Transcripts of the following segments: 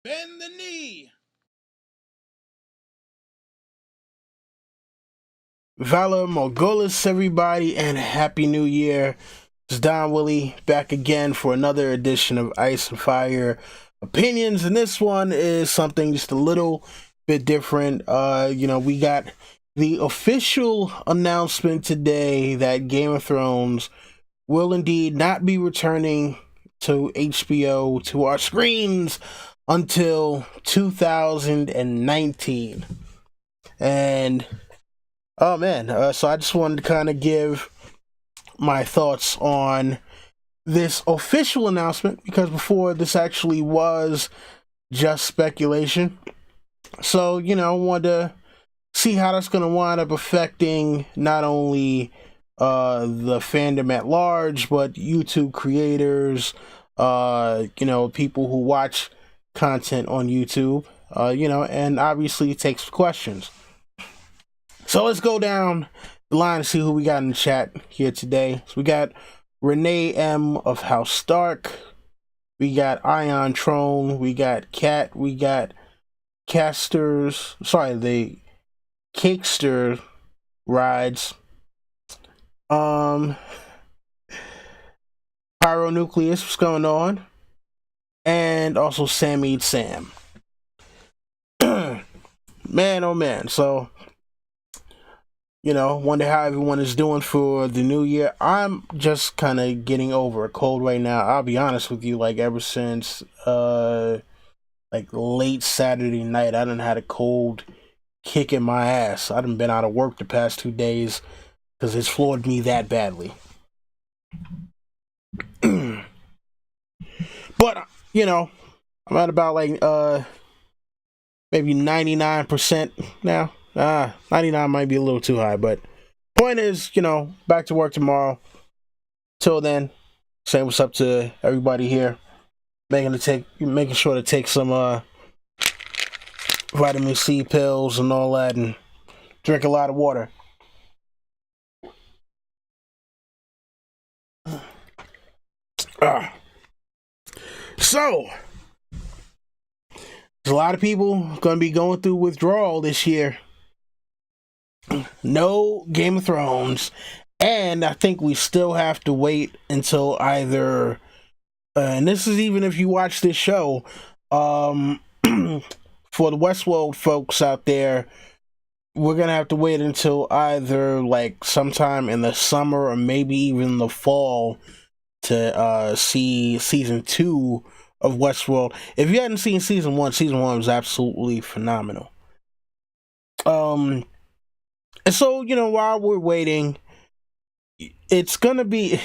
Bend the knee. Valor Morgulis, everybody, and Happy New Year. It's Don Willie back again for another edition of Ice and Fire Opinions, and this one is something just a little bit different. We got the official announcement today that Game of Thrones will indeed not be returning to HBO, to our screens, until 2019. And oh man, so I just wanted to kind of give my thoughts on this official announcement, because before this actually was just speculation. So, I wanted to see how that's going to wind up affecting not only the fandom at large, but YouTube creators, people who watch content on YouTube, and obviously takes questions. So let's go down the line and see who we got in the chat here today. So we got Renee M of House Stark, we got Ion Trone, we got Cat, we got the Cakester rides, Pyronucleus, what's going on, and also Sammy Sam. Man, oh man, so wonder how everyone is doing for the new year. I'm just kind of getting over a cold right now. I'll be honest with you, ever since late Saturday night, I done had a cold kicking my ass. I done been out of work the past 2 days because it's floored me that badly. But I'm at about maybe 99% now. 99 might be a little too high, but point is, back to work tomorrow. Till then, saying what's up to everybody here, making sure to take some vitamin C pills and all that, and drink a lot of water. So there's a lot of people going to be going through withdrawal this year. No Game of Thrones, and I think we still have to wait until either and this is even if you watch this show, for the Westworld folks out there, we're gonna have to wait until either sometime in the summer or maybe even the fall to see season 2 of Westworld. If you hadn't seen season 1 was absolutely phenomenal. And so, while we're waiting, it's gonna be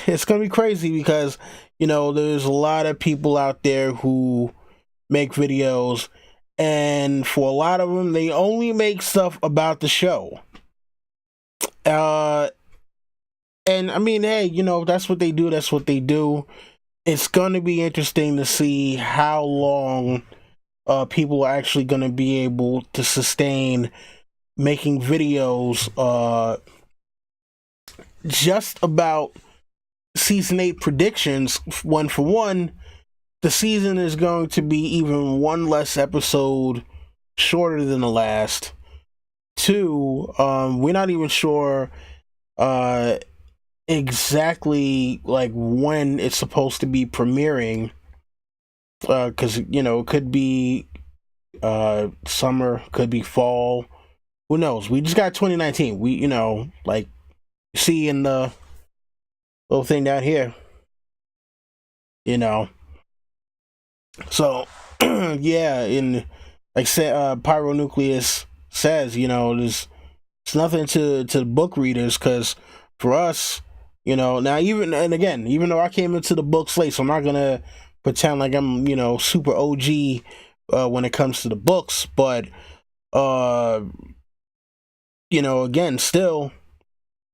crazy because, there's a lot of people out there who make videos, and for a lot of them, they only make stuff about the show. And I mean, hey, that's what they do. It's gonna be interesting to see how long people are actually gonna be able to sustain making videos just about season 8 predictions. One for one, the season is going to be even one less episode shorter than the last. 2, we're not even sure exactly when it's supposed to be premiering, because it could be summer, could be fall. Who knows? We just got 2019. We, see in the little thing down here, So, yeah, in Pyronucleus says, it's nothing to book readers, because for us, now even though I came into the books late, so I'm not gonna pretend like I'm, super OG when it comes to the books, but again, still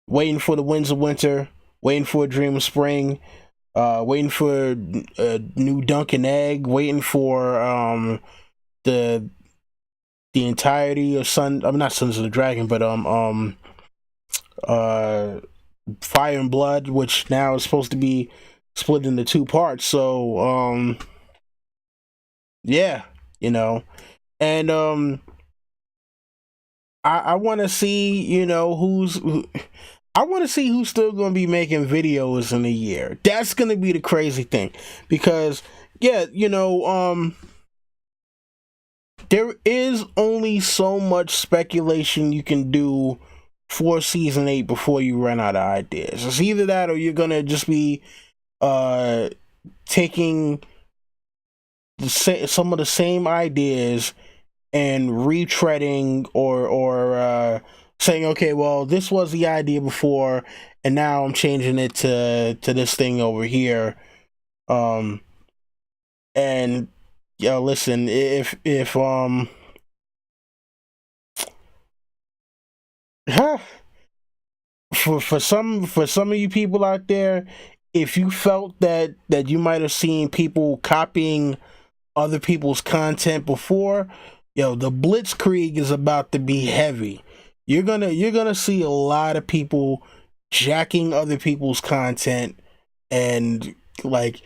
waiting for the Winds of Winter, waiting for a Dream of Spring, waiting for a new Dunk and Egg, waiting for the entirety of not Sons of the Dragon, but Fire and Blood, which now is supposed to be split into 2 parts. So yeah, you know. And I want to see, you know, I want to see who's still going to be making videos in a year. That's going to be the crazy thing, because yeah, you know, there is only so much speculation you can do for season 8 before you run out of ideas. It's either that, or you're going to just be taking some of the same ideas and retreading, or saying, okay, well, this was the idea before, and now I'm changing it to this thing over here. And yo, listen, if for some of you people out there, if you felt that you might have seen people copying other people's content before, yo, the blitzkrieg is about to be heavy. You're gonna see a lot of people jacking other people's content, and like,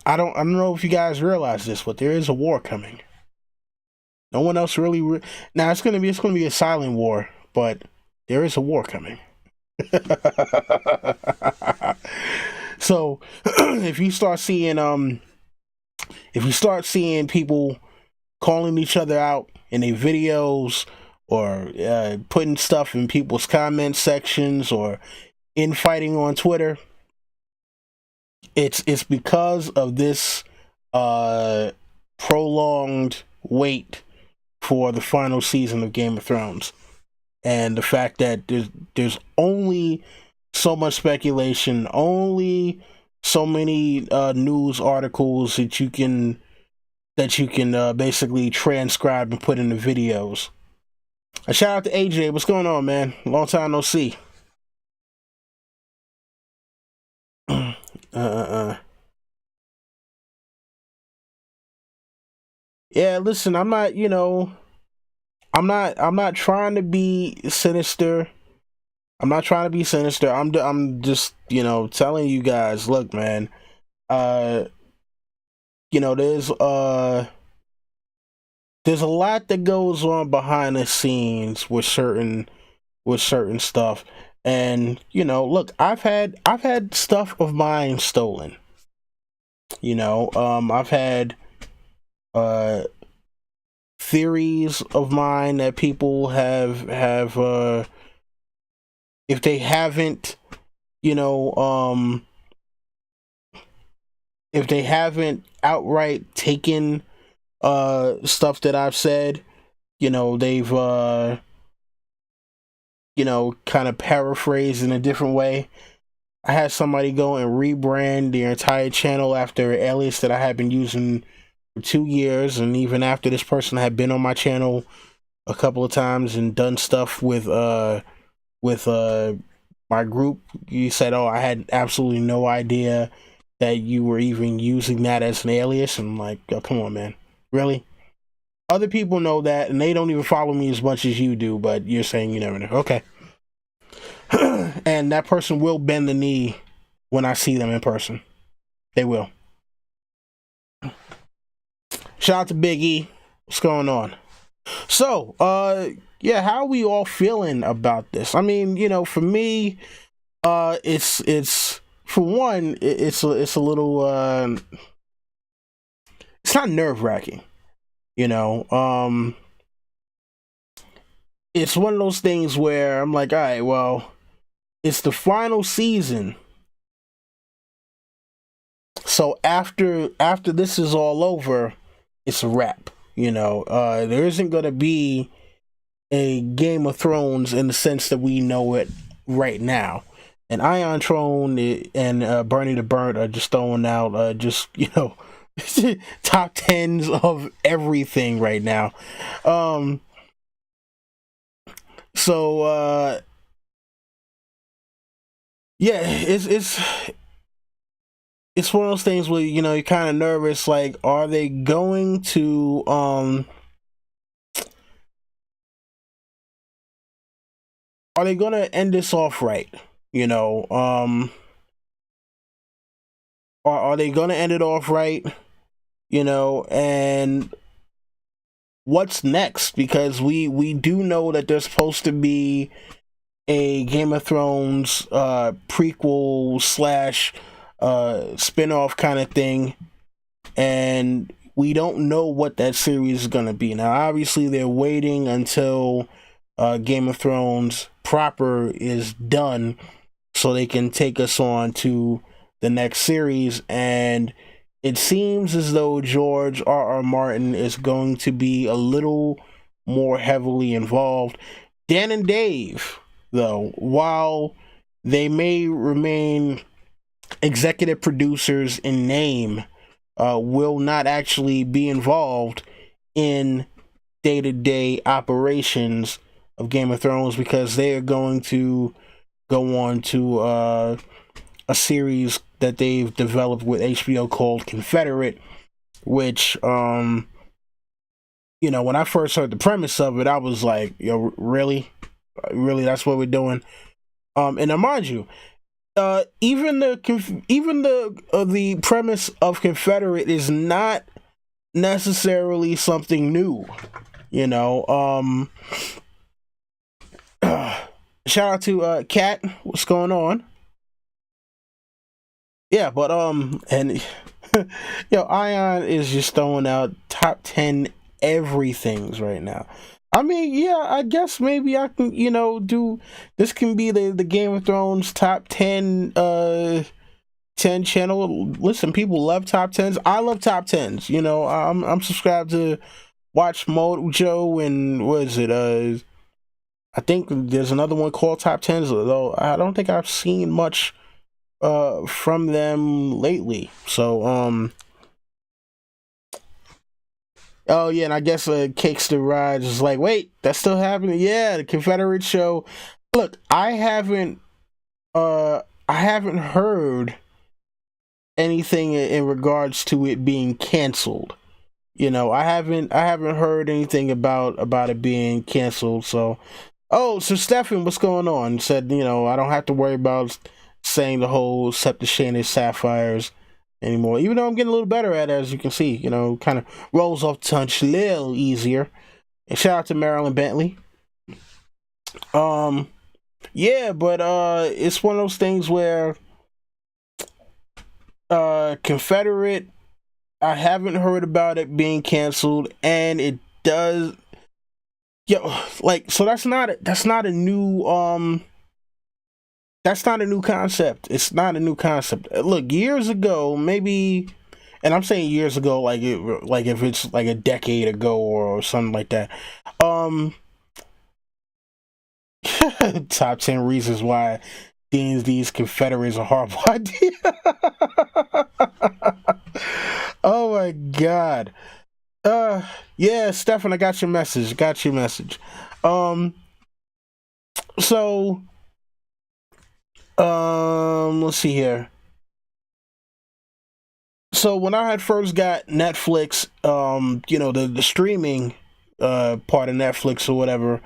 I don't know if you guys realize this, but there is a war coming. No one else really now it's gonna be a silent war, but there is a war coming. So if you start seeing people calling each other out in their videos, or putting stuff in people's comment sections, or infighting on Twitter, it's because of this prolonged wait for the final season of Game of Thrones, and the fact that there's only so much speculation, only so many news articles that you can basically transcribe and put in the videos. A shout out to AJ. What's going on, man? Long time no see. Yeah, listen, I'm not, you know, I'm not trying to be sinister. I'm not trying to be sinister. I'm just, you know, telling you guys, look, man, you know, there's a lot that goes on behind the scenes with certain stuff. And, you know, look, I've had stuff of mine stolen. You know, I've had theories of mine that people have if they haven't, you know, if they haven't outright taken stuff that I've said, you know, they've you know, kind of paraphrased in a different way. I had somebody go and rebrand their entire channel after an alias that I had been using for 2 years, and even after this person had been on my channel a couple of times and done stuff with my group, you said, oh, I had absolutely no idea that you were even using that as an alias. And I'm like, oh, come on, man, really? Other people know that, and they don't even follow me as much as you do, but you're saying you never know. Okay. And that person will bend the knee when I see them in person. They will. Shout out to Big E. What's going on? So, yeah, how are we all feeling about this? I mean, you know, for me, it's for one, it's a little, it's not nerve-wracking, you know. It's one of those things where I'm like, all right, well, it's the final season, so after this is all over, it's a wrap. You know, there isn't gonna be a Game of Thrones in the sense that we know it right now. And Ion Throne and Bernie the Burnt are just throwing out just, you know, top tens of everything right now. So yeah, it's one of those things where, you know, you're kind of nervous, like, are they going to end this off right? You know, are they gonna end it off right? You know, and what's next, because we do know that there's supposed to be a Game of Thrones prequel slash spin-off kind of thing, and we don't know what that series is going to be. Now obviously they're waiting until Game of Thrones proper is done so they can take us on to the next series, and it seems as though George R.R. Martin is going to be a little more heavily involved. Dan and Dave, though, while they may remain executive producers in name, will not actually be involved in day-to-day operations of Game of Thrones, because they are going to go on to a series that they've developed with HBO called Confederate, which when I first heard the premise of it, I was like, yo, really that's what we're doing. And now mind you, even the premise of Confederate is not necessarily something new, shout out to Kat, what's going on? Yeah, but and Ion is just throwing out top 10 everythings right now. I mean, yeah, I guess maybe I can, do this. Can be the Game of Thrones top 10 10 channel. Listen, people love top 10s. I love top 10s. I'm subscribed to Watch Mojo, and what is it? I think there's another one called Top 10s, though I don't think I've seen much from them lately. So oh yeah, and I guess Cakes the Rise is like, wait, that's still happening? Yeah, the Confederate show. Look, I haven't heard anything in regards to it being canceled. I haven't heard anything about it being canceled. So so Stefan, what's going on? Said, I don't have to worry about saying the whole Septuagint Sapphires anymore, even though I'm getting a little better at it, as you can see. Kind of rolls off the tongue a little easier. And shout out to Marilyn Bentley. Yeah, but it's one of those things where Confederate, I haven't heard about it being canceled, and it does. So that's not a new that's not a new concept. It's not a new concept. Look, years ago, maybe, and I'm saying years ago, like if it's like a decade ago or something like that. Top 10 reasons why these Confederates are horrible idea. Oh my God. Yeah, Stefan, I got your message. So let's see here. So when I had first got Netflix, the streaming part of Netflix or whatever,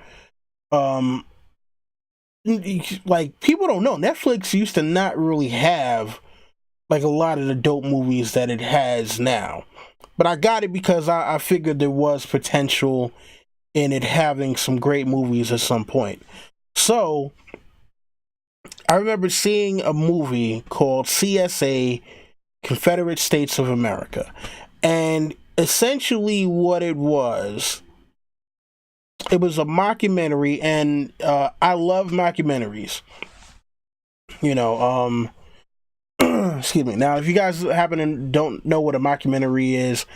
like, people don't know, Netflix used to not really have like a lot of the dope movies that it has now. But I got it because I figured there was potential in it having some great movies at some point. So I remember seeing a movie called CSA, Confederate States of America. And essentially what it was a mockumentary, and I love mockumentaries. Excuse me. Now, if you guys don't know what a mockumentary is,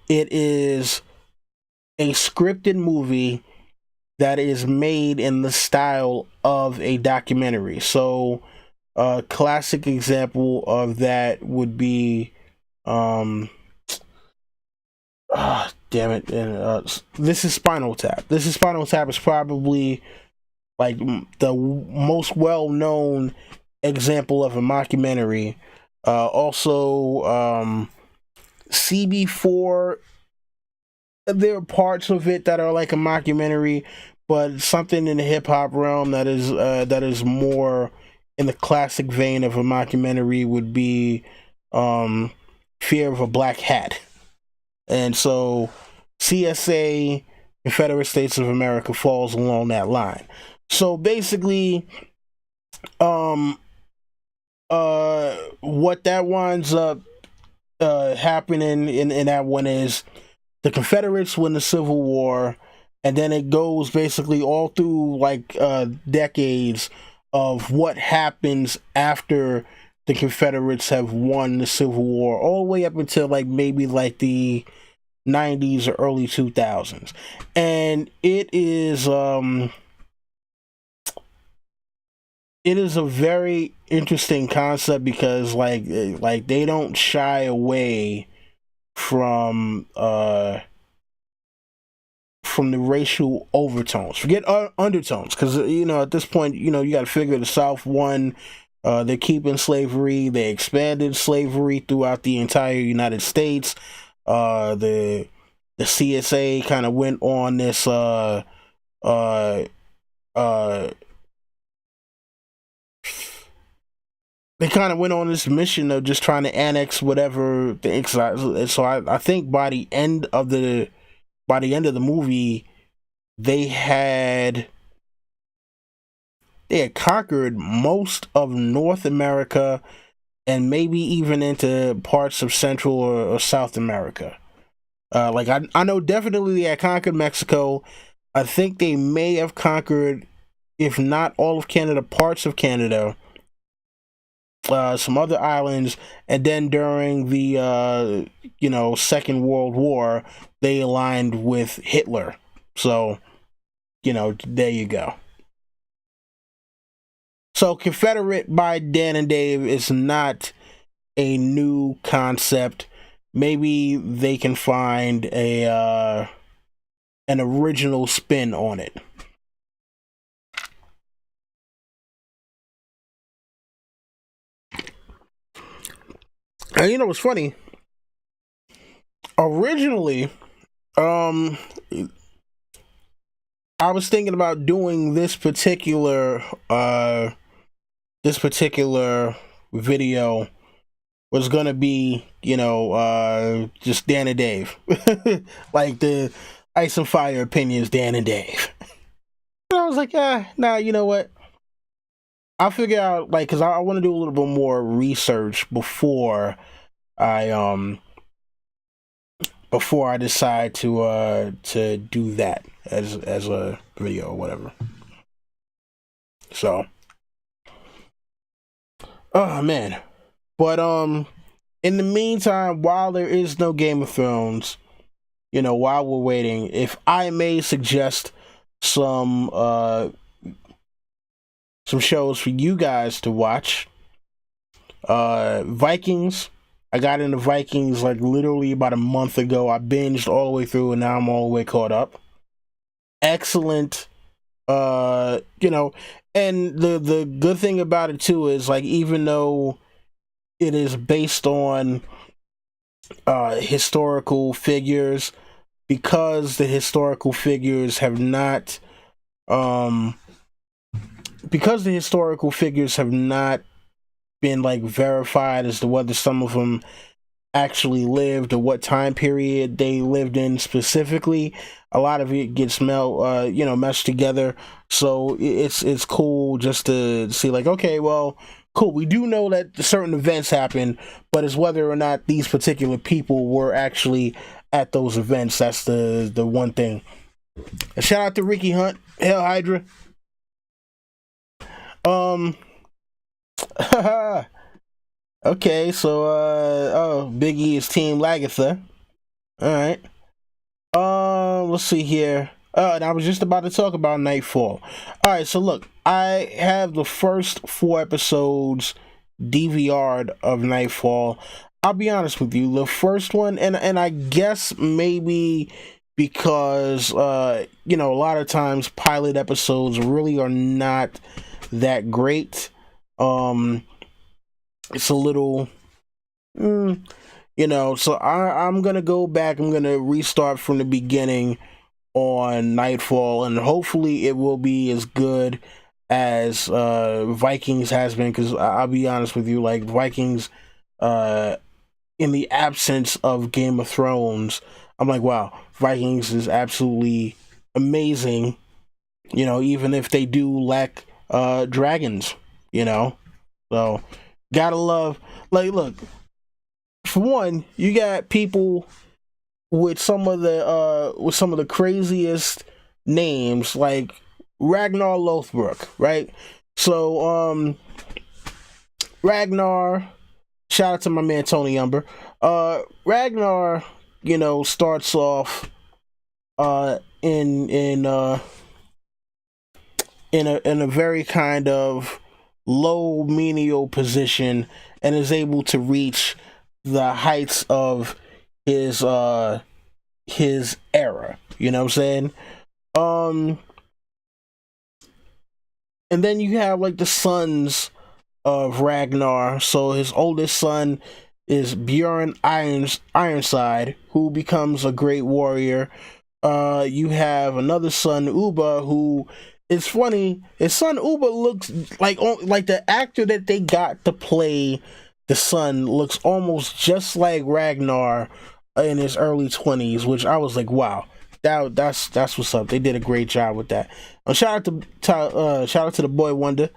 it is a scripted movie that is made in the style of a documentary. So a classic example of that would be damn it, and This Is Spinal Tap. This Is Spinal Tap is probably like the most well-known example of a mockumentary. Also, CB4, there are parts of it that are like a mockumentary, but something in the hip-hop realm that is more in the classic vein of a mockumentary would be Fear of a Black Hat. And so CSA Confederate States of America falls along that line. So basically, what that winds up happening in that one is the Confederates win the Civil War, and then it goes basically all through like decades of what happens after the Confederates have won the Civil War, all the way up until like maybe like the 90s or early 2000s. And it is a very interesting concept because like they don't shy away from the racial overtones. Forget undertones, because at this point, you got to figure the South won. They're keeping slavery. They expanded slavery throughout the entire United States. The CSA kind of went on this they kind of went on this mission of just trying to annex whatever the exile. So I think by the end of the movie, they had conquered most of North America and maybe even into parts of Central or South America. Like I know definitely they had conquered Mexico. I think they may have conquered, if not all of Canada, parts of Canada. Some other islands, and then during the Second World War, they aligned with Hitler. So, there you go. So, Confederate by Dan and Dave is not a new concept. Maybe they can find an original spin on it. And what's funny? Originally, I was thinking about doing this particular video was gonna be, just Dan and Dave, like the Ice and Fire opinions, Dan and Dave. And I was like, nah, you know what? I'll figure out, like, because I want to do a little bit more research before I decide to do that as a video or whatever. So, oh man, but in the meantime, while there is no Game of Thrones, while we're waiting, if I may suggest some shows for you guys to watch. Vikings. I got into Vikings like literally about a month ago. I binged all the way through and now I'm all the way caught up. Excellent. And the good thing about it too is, like, even though it is based on historical figures, because the historical figures have not been like verified as to whether some of them actually lived or what time period they lived in specifically, a lot of it gets meshed together. So it's cool just to see, like, okay, well, cool, we do know that certain events happen, but it's whether or not these particular people were actually at those events. That's the one thing. A shout out to Ricky Hunt, Hail Hydra. Okay, so Biggie is Team Lagatha. Alright. Let's see here. And I was just about to talk about Nightfall. Alright, so look, I have the first 4 episodes DVR'd of Nightfall. I'll be honest with you, the first one, and I guess maybe because a lot of times pilot episodes really are not that great. It's a little so I'm gonna go back, I'm gonna restart from the beginning on Nightfall, and hopefully it will be as good as Vikings has been, because I'll be honest with you, like, Vikings, in the absence of Game of Thrones, I'm like, wow, Vikings is absolutely amazing, you know, even if they do lack dragons, you know. So gotta love, like, look, for one, you got people with some of the craziest names, like Ragnar Lothbrok, right? So Ragnar, shout out to my man Tony Umber. Ragnar, you know, starts off in a very kind of low menial position, and is able to reach the heights of his era. You know what I'm saying? Um and then you have like the sons of Ragnar. So his oldest son is Bjorn Ironside, who becomes a great warrior. You have another son, Uba, who, it's funny, his son Uba looks like the actor that they got to play the son looks almost just like Ragnar in his early 20s, which I was like, wow, that's what's up. They did a great job with that. Shout out to the boy Wonder.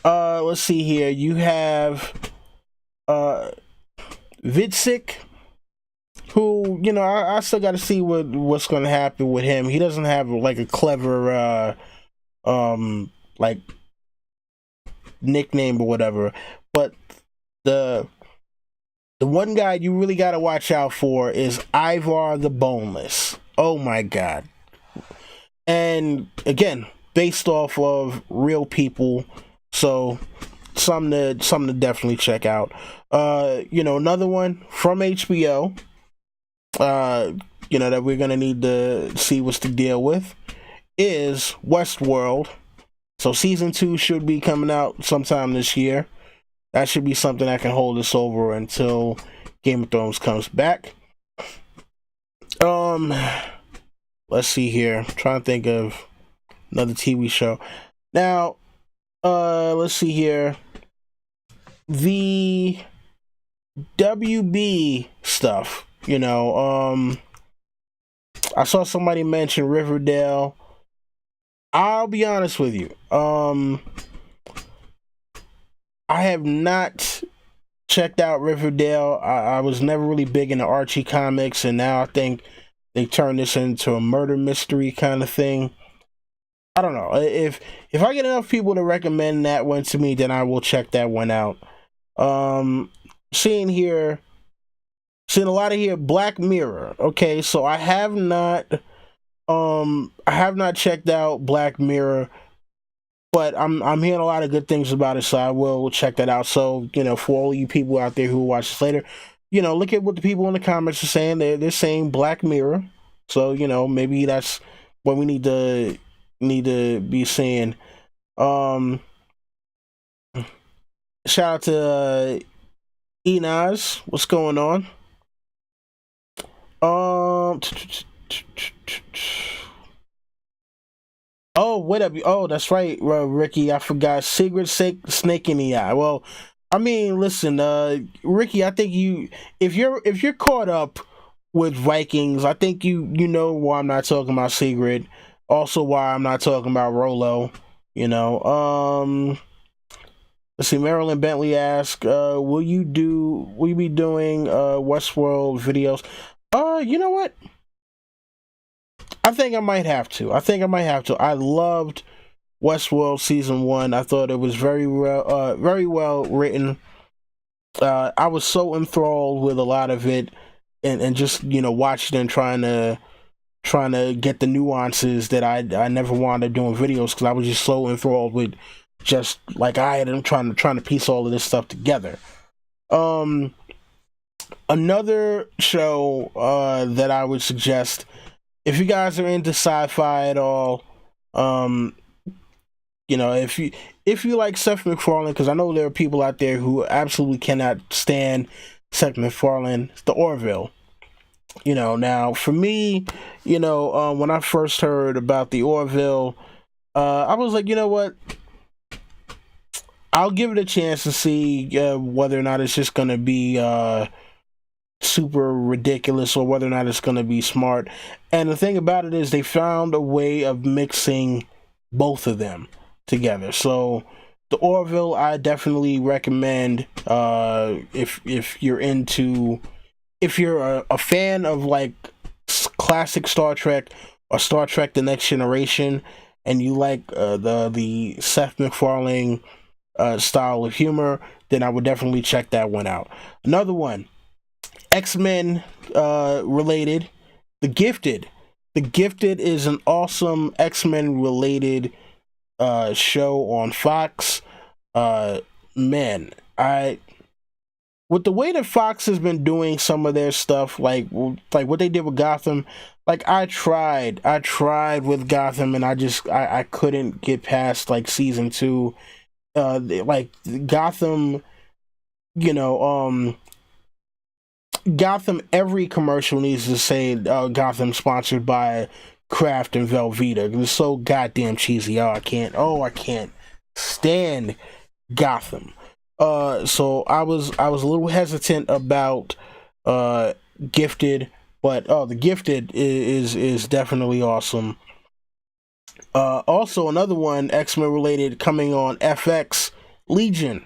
Let's see here. You have Vidzik, who, you know, I still got to see what's going to happen with him. He doesn't have like a clever like nickname or whatever, but the one guy you really got to watch out for is Ivar the Boneless. Oh my god. And again, based off of real people, so something to definitely check out. You know, another one from HBO, you know, that we're gonna need to see what's the deal with is Westworld. So season 2 should be coming out sometime this year. That should be something that can hold us over until Game of Thrones comes back. Let's see here. I'm trying to think of another TV show. Now, let's see here. The WB stuff, you know, I saw somebody mention Riverdale. I'll be honest with you. I have not checked out Riverdale. I was never really big into Archie comics, and now I think they turned this into a murder mystery kind of thing. I don't know. If I get enough people to recommend that one to me, then I will check that one out. Seeing a lot of here Black Mirror. Okay, so I have not checked out Black Mirror, but I'm hearing a lot of good things about it, so I will check that out. So, you know, for all you people out there who watch this later, you know, look at what the people in the comments are saying. They're saying Black Mirror. So, you know, maybe that's what we need to be seeing. Shout out to Enos. What's going on? Oh, what up? Oh, that's right, Ricky. I forgot. Secret Snake in the Eye. Well, I mean, listen, Ricky. I think if you're caught up with Vikings, I think you know why I'm not talking about Sigrid. Also, why I'm not talking about Rolo. You know. Let's see. Marilyn Bentley asked, "Will you be doing Westworld videos?" You know what? I think I might have to. I loved Westworld season 1. I thought it was very well written. I was so enthralled with a lot of it, and just, you know, watching and trying to get the nuances that I never wound up doing videos, because I was just so enthralled with just like I'm trying to piece all of this stuff together. Another show that I would suggest, if you guys are into sci-fi at all, you know, if you like Seth MacFarlane, because I know there are people out there who absolutely cannot stand Seth MacFarlane, The Orville. You know, now for me, you know, when I first heard about The Orville, I was like, you know what? I'll give it a chance to see whether or not it's just gonna be super ridiculous or whether or not it's going to be smart. And the thing about it is they found a way of mixing both of them together. So the Orville, I definitely recommend if you're into, if you're a fan of like classic Star Trek or Star Trek: The Next Generation, and you like the Seth MacFarlane style of humor, then I would definitely check that one out. Another one, X-Men related, The Gifted. The Gifted is an awesome X-Men related show on Fox. Man, I with the way that Fox has been doing some of their stuff, like what they did with Gotham, like I tried with Gotham, and I couldn't get past like season 2. Like Gotham, you know, Gotham, every commercial needs to say Gotham sponsored by Kraft and Velveeta. It's so goddamn cheesy. I can't stand Gotham. So I was a little hesitant about Gifted, but The Gifted is definitely awesome. Also another one X-Men related coming on FX, Legion.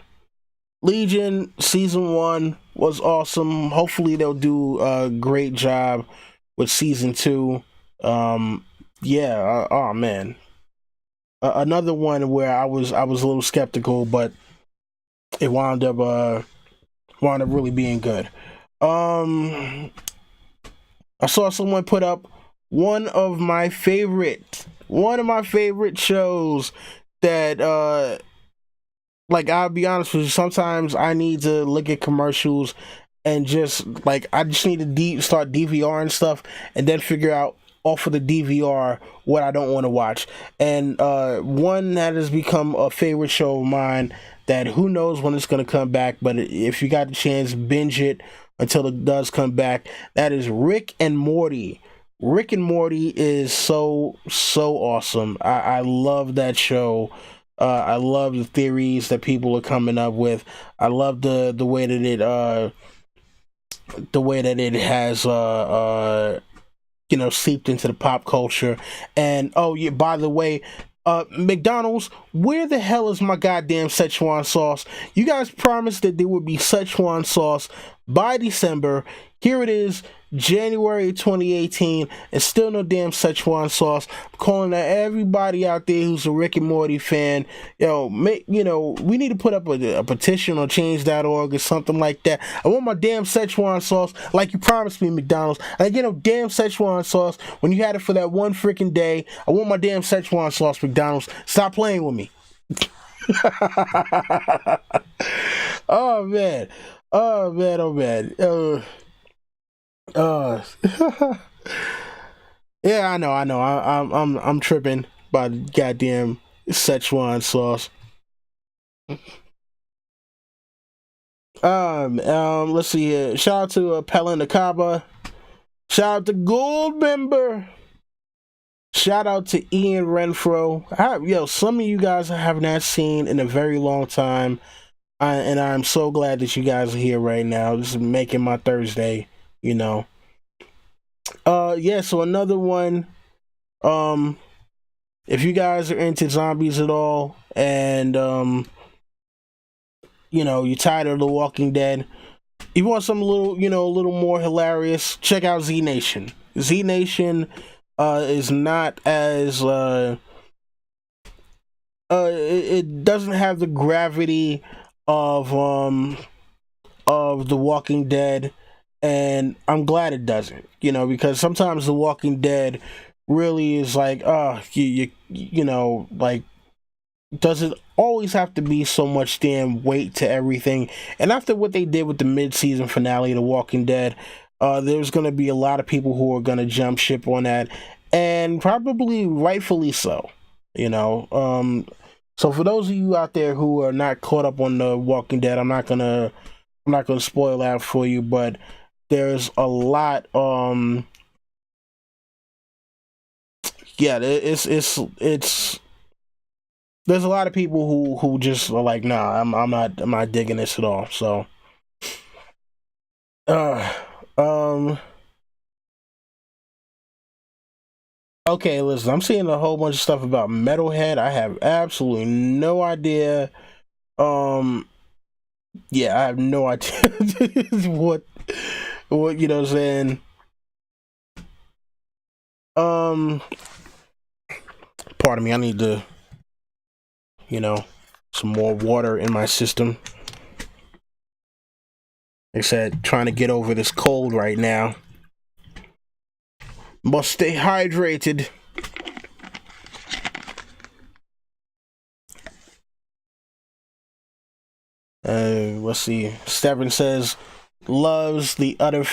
Legion season 1 was awesome. Hopefully they'll do a great job with season 2. Yeah. Oh man. Another one where I was a little skeptical, but it wound up really being good. I saw someone put up one of my favorite shows that like, I'll be honest with you, sometimes I need to look at commercials and just like I just need to start DVR and stuff, and then figure out off of the DVR what I don't want to watch. And one that has become a favorite show of mine, that who knows when it's going to come back, but if you got the chance, binge it until it does come back. That is Rick and Morty. Rick and Morty is so awesome. I love that show. I love the theories that people are coming up with. I love the way that it has seeped into the pop culture. And oh yeah, by the way, McDonald's, where the hell is my goddamn Szechuan sauce? You guys promised that there would be Szechuan sauce by December. Here it is, January 2018, and still no damn Szechuan sauce. I'm calling out everybody out there who's a Rick and Morty fan. We need to put up a petition on change.org or something like that. I want my damn Szechuan sauce like you promised me, McDonald's. I get no damn Szechuan sauce when you had it for that one freaking day. I want my damn Szechuan sauce, McDonald's. Stop playing with me. Oh man. Yeah, I know. I'm tripping by the goddamn Szechuan sauce. Let's see here. Shout out to Pella Nakaba. Shout out to Goldmember. Shout out to Ian Renfro. Some of you guys I have not seen in a very long time. And I'm so glad that you guys are here right now. This is making my Thursday, So another one. If you guys are into zombies at all, and you're tired of The Walking Dead, you want some a little more hilarious, check out Z Nation. Z Nation is not as it doesn't have the gravity of The Walking Dead, and I'm glad it doesn't, because sometimes The Walking Dead really is like, like, does it always have to be so much damn weight to everything? And after what they did with the mid-season finale of The Walking Dead, there's going to be a lot of people who are going to jump ship on that, and probably rightfully so, So for those of you out there who are not caught up on The Walking Dead, I'm not gonna spoil that for you, but there's a lot. It's there's a lot of people who just are like, nah, I'm not digging this at all. So, Um. Okay, listen. I'm seeing a whole bunch of stuff about Metalhead. I have absolutely no idea. Um. Yeah, I have no idea what you know what I'm saying. Um. Pardon me. I need to, you know, some more water in my system. Like I said, trying to get over this cold right now. Must stay hydrated. Let's see. Steven says loves the utter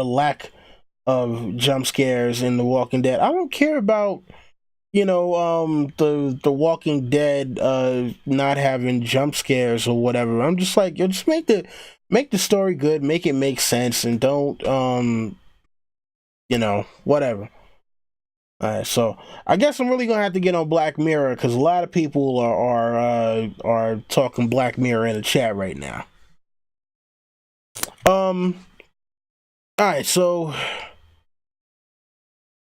lack of jump scares in The Walking Dead. I don't care about the Walking Dead not having jump scares or whatever. I'm just like, yo, just make the story good, make it make sense, and don't whatever. All right, so I guess I'm really gonna have to get on Black Mirror because a lot of people are talking Black Mirror in the chat right now. All right, so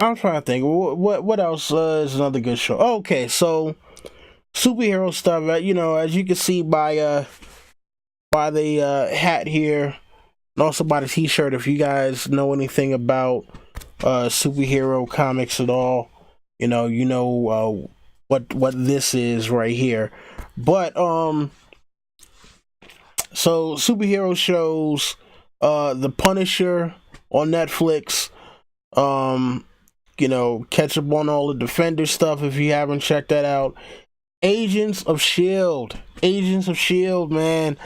I'm trying to think what else is another good show. Okay, so superhero stuff. As you can see by the hat here, and also by the T-shirt. If you guys know anything about superhero comics at all, what this is right here. But so superhero shows, The Punisher on Netflix. Catch up on all the Defender stuff if you haven't checked that out. Agents of Shield, man.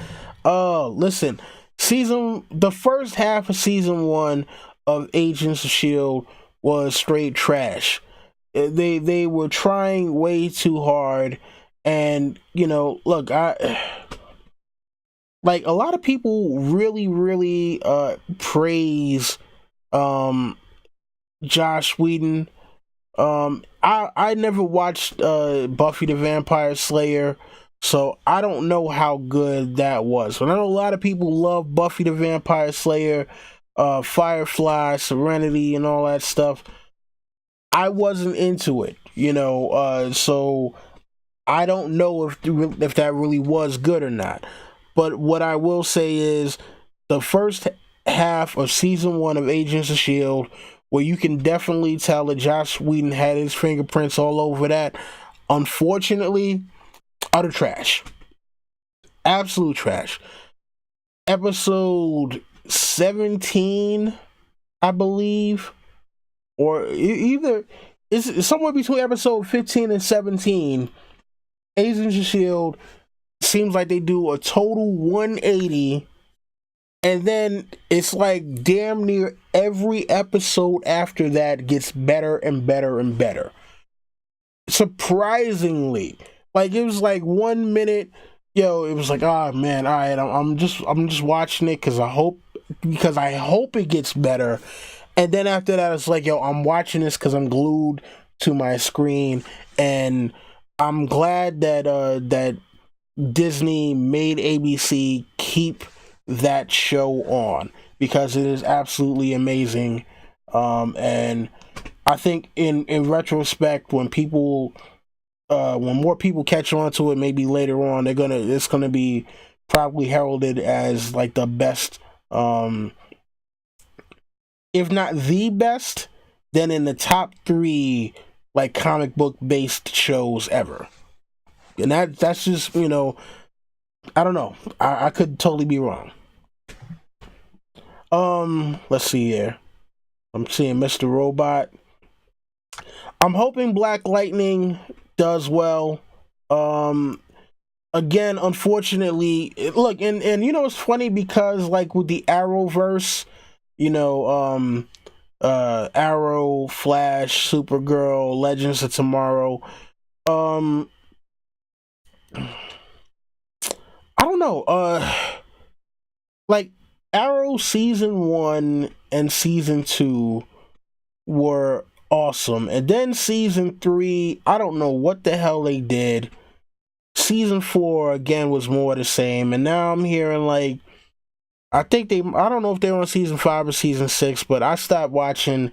Listen, the first half of season 1 of Agents of Shield was straight trash. They were trying way too hard, and look, I like a lot of people really praise Joss Whedon. I never watched Buffy the Vampire Slayer, so I don't know how good that was. But I know a lot of people love Buffy the Vampire Slayer, Firefly, Serenity, and all that stuff. I wasn't into it, so I don't know if that really was good or not. But what I will say is the first half of season 1 of Agents of S.H.I.E.L.D., where you can definitely tell that Joss Whedon had his fingerprints all over that, unfortunately, utter trash. Absolute trash. Episode 17, I believe, or either it's somewhere between episode 15 and 17. Agents of S.H.I.E.L.D. seems like they do a total 180, and then it's like damn near every episode after that gets better and better and better. Surprisingly, like it was like 1 minute, it was like, oh man, all right, I'm just watching it because I hope it gets better. And then after that, it's like, I'm watching this because I'm glued to my screen, and I'm glad that Disney made ABC keep that show on because it is absolutely amazing. And I think in retrospect, when more people catch on to it, maybe later on, it's gonna be probably heralded as like the best, if not the best, then in the top 3 like comic book based shows ever. And that's just, I don't know. I could totally be wrong. Let's see here. I'm seeing Mr. Robot. I'm hoping Black Lightning does well. Again, unfortunately, look, and it's funny because like with the Arrowverse, Arrow, Flash, Supergirl, Legends of Tomorrow, I don't know, like Arrow season 1 and season 2 were awesome, and then season 3, I don't know what the hell they did. Season 4 again was more the same, and now I'm hearing like I don't know if they're on season 5 or season 6, but I stopped watching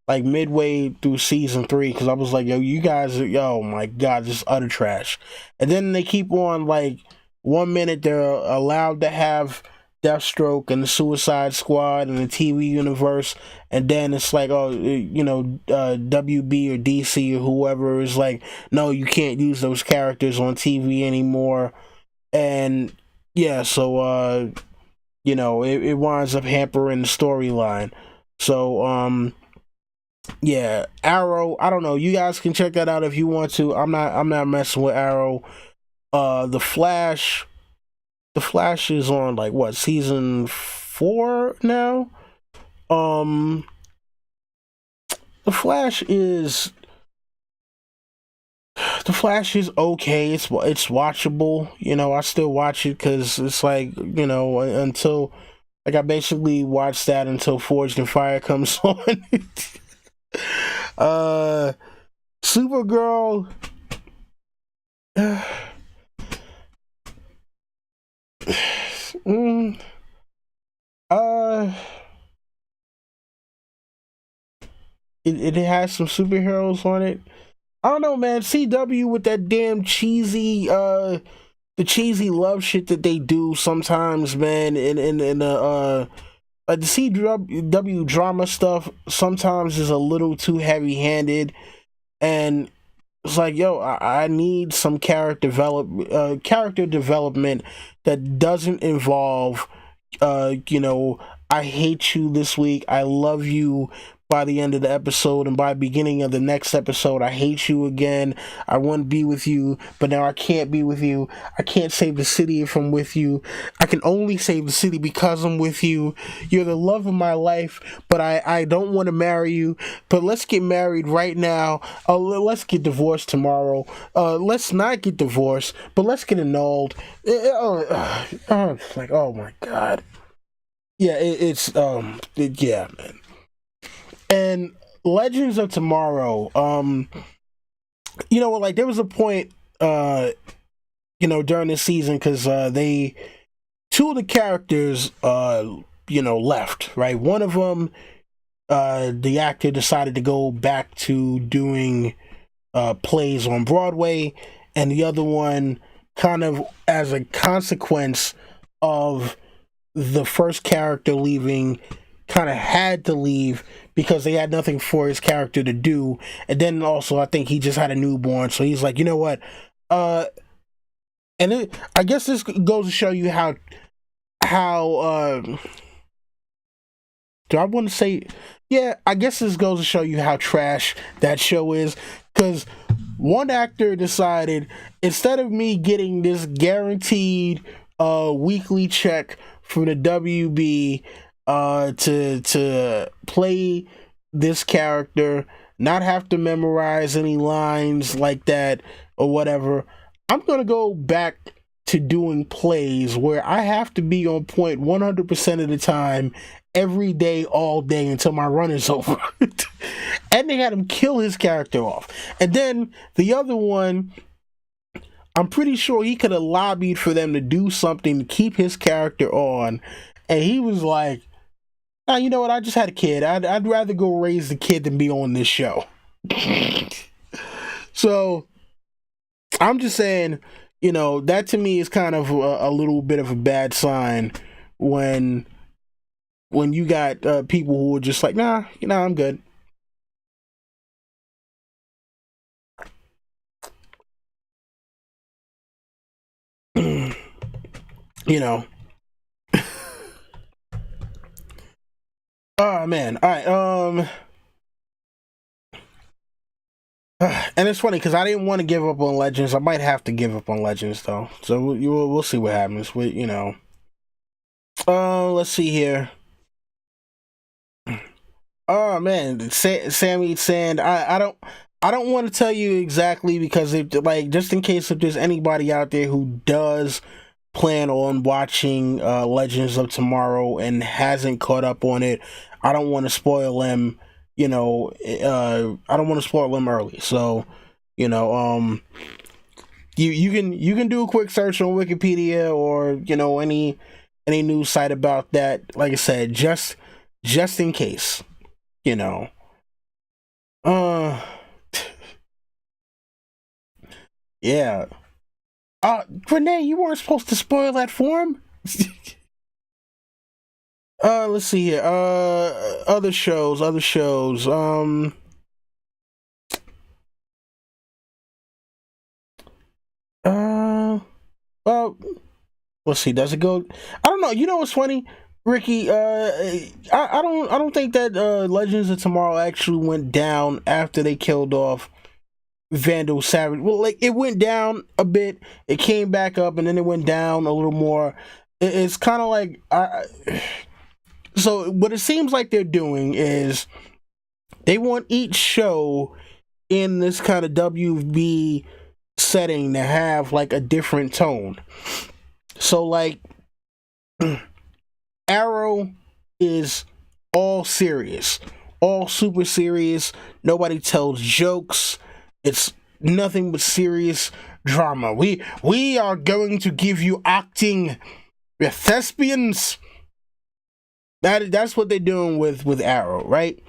like midway through season 3 because I was like, yo, you guys are, yo, my god, this is utter trash. And then they keep on like 1 minute they're allowed to have Deathstroke and the Suicide Squad and the TV universe, and then it's like, oh, WB or DC or whoever is like, no, you can't use those characters on TV anymore. And yeah, so it winds up hampering the storyline. So yeah, Arrow, I don't know, you guys can check that out if you want to. I'm not messing with Arrow. The Flash is on like what, season 4 now. um the Flash is the Flash is okay. It's watchable. I still watch it because it's like, until like I basically watched that until Forged in Fire comes on. uh, Supergirl. mm, uh, it has some superheroes on it. I don't know, man. CW with that damn cheesy, the cheesy love shit that they do sometimes, man. In the CW drama stuff sometimes is a little too heavy handed, and it's like, yo, I need some character development that doesn't involve, I hate you this week, I love you by the end of the episode, and by the beginning of the next episode, I hate you again. I want to be with you, but now I can't be with you. I can't save the city if I'm with you. I can only save the city because I'm with you. You're the love of my life, but I don't want to marry you. But let's get married right now. Let's get divorced tomorrow. Let's not get divorced, but let's get annulled. Like, oh my god. Yeah, yeah, man. And Legends of Tomorrow, like there was a point, during this season, because two of the characters, left, right? One of them, the actor decided to go back to doing plays on Broadway, and the other one, kind of as a consequence of the first character leaving, kind of had to leave because they had nothing for his character to do. And then also I think he just had a newborn, so he's like, you know what, I guess this goes to show you how do I want to say, yeah, I guess this goes to show you how trash that show is, because one actor decided, instead of me getting this guaranteed weekly check from the WB, to play this character, not have to memorize any lines like that or whatever, I'm gonna go back to doing plays where I have to be on point 100% of the time, every day, all day, until my run is over. And they had him kill his character off. And then the other one, I'm pretty sure he could have lobbied for them to do something to keep his character on, and he was like, "Nah, you know what? I just had a kid. I'd rather go raise the kid than be on this show." So I'm just saying, that to me is kind of a little bit of a bad sign when you got people who are just like, nah, I'm good. Oh man. All right. And it's funny because I didn't want to give up on Legends. I might have to give up on Legends though. So we'll see what happens. Let's see here. Oh man, Sammy Sand. I don't want to tell you exactly, because if, like, just in case if there's anybody out there who does plan on watching Legends of Tomorrow and hasn't caught up on it, I don't want to spoil them. I don't want to spoil them early. So, you can do a quick search on Wikipedia or any any news site about that. Like I said, just in case, you know. Uh, yeah. Renee, you weren't supposed to spoil that for him. Let's see here. Other shows. Well, let's see. Does it go? I don't know. You know what's funny, Ricky? I don't think that Legends of Tomorrow actually went down after they killed off Vandal Savage. Well, like it went down a bit, it came back up, and then it went down a little more. It's kind of like so what it seems like they're doing is they want each show in this kind of WB setting to have like a different tone. So like Arrow is all serious, all super serious. Nobody tells jokes. It's nothing but serious drama. We are going to give you acting with thespians. That's what they're doing with Arrow, right?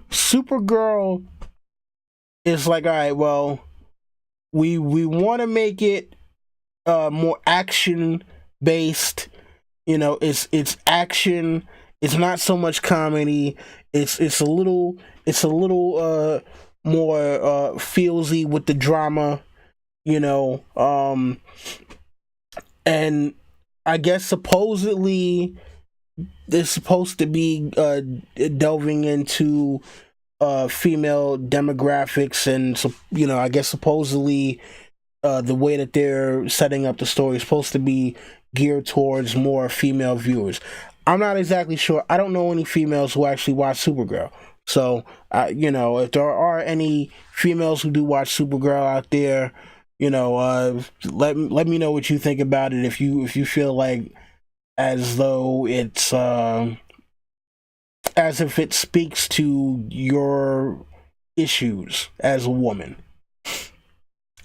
Supergirl is like, all right, well, we want to make it more action based. You know, it's action. It's not so much comedy. It's a little more feelsy with the drama. You know, and I guess supposedly they're supposed to be delving into female demographics, and so, you know, I guess supposedly the way that they're setting up the story is supposed to be geared towards more female viewers. I'm not exactly sure. I don't know any females who actually watch Supergirl. So, you know, if there are any females who do watch Supergirl out there, you know, let me know what you think about it. If you feel like as though it's as if it speaks to your issues as a woman.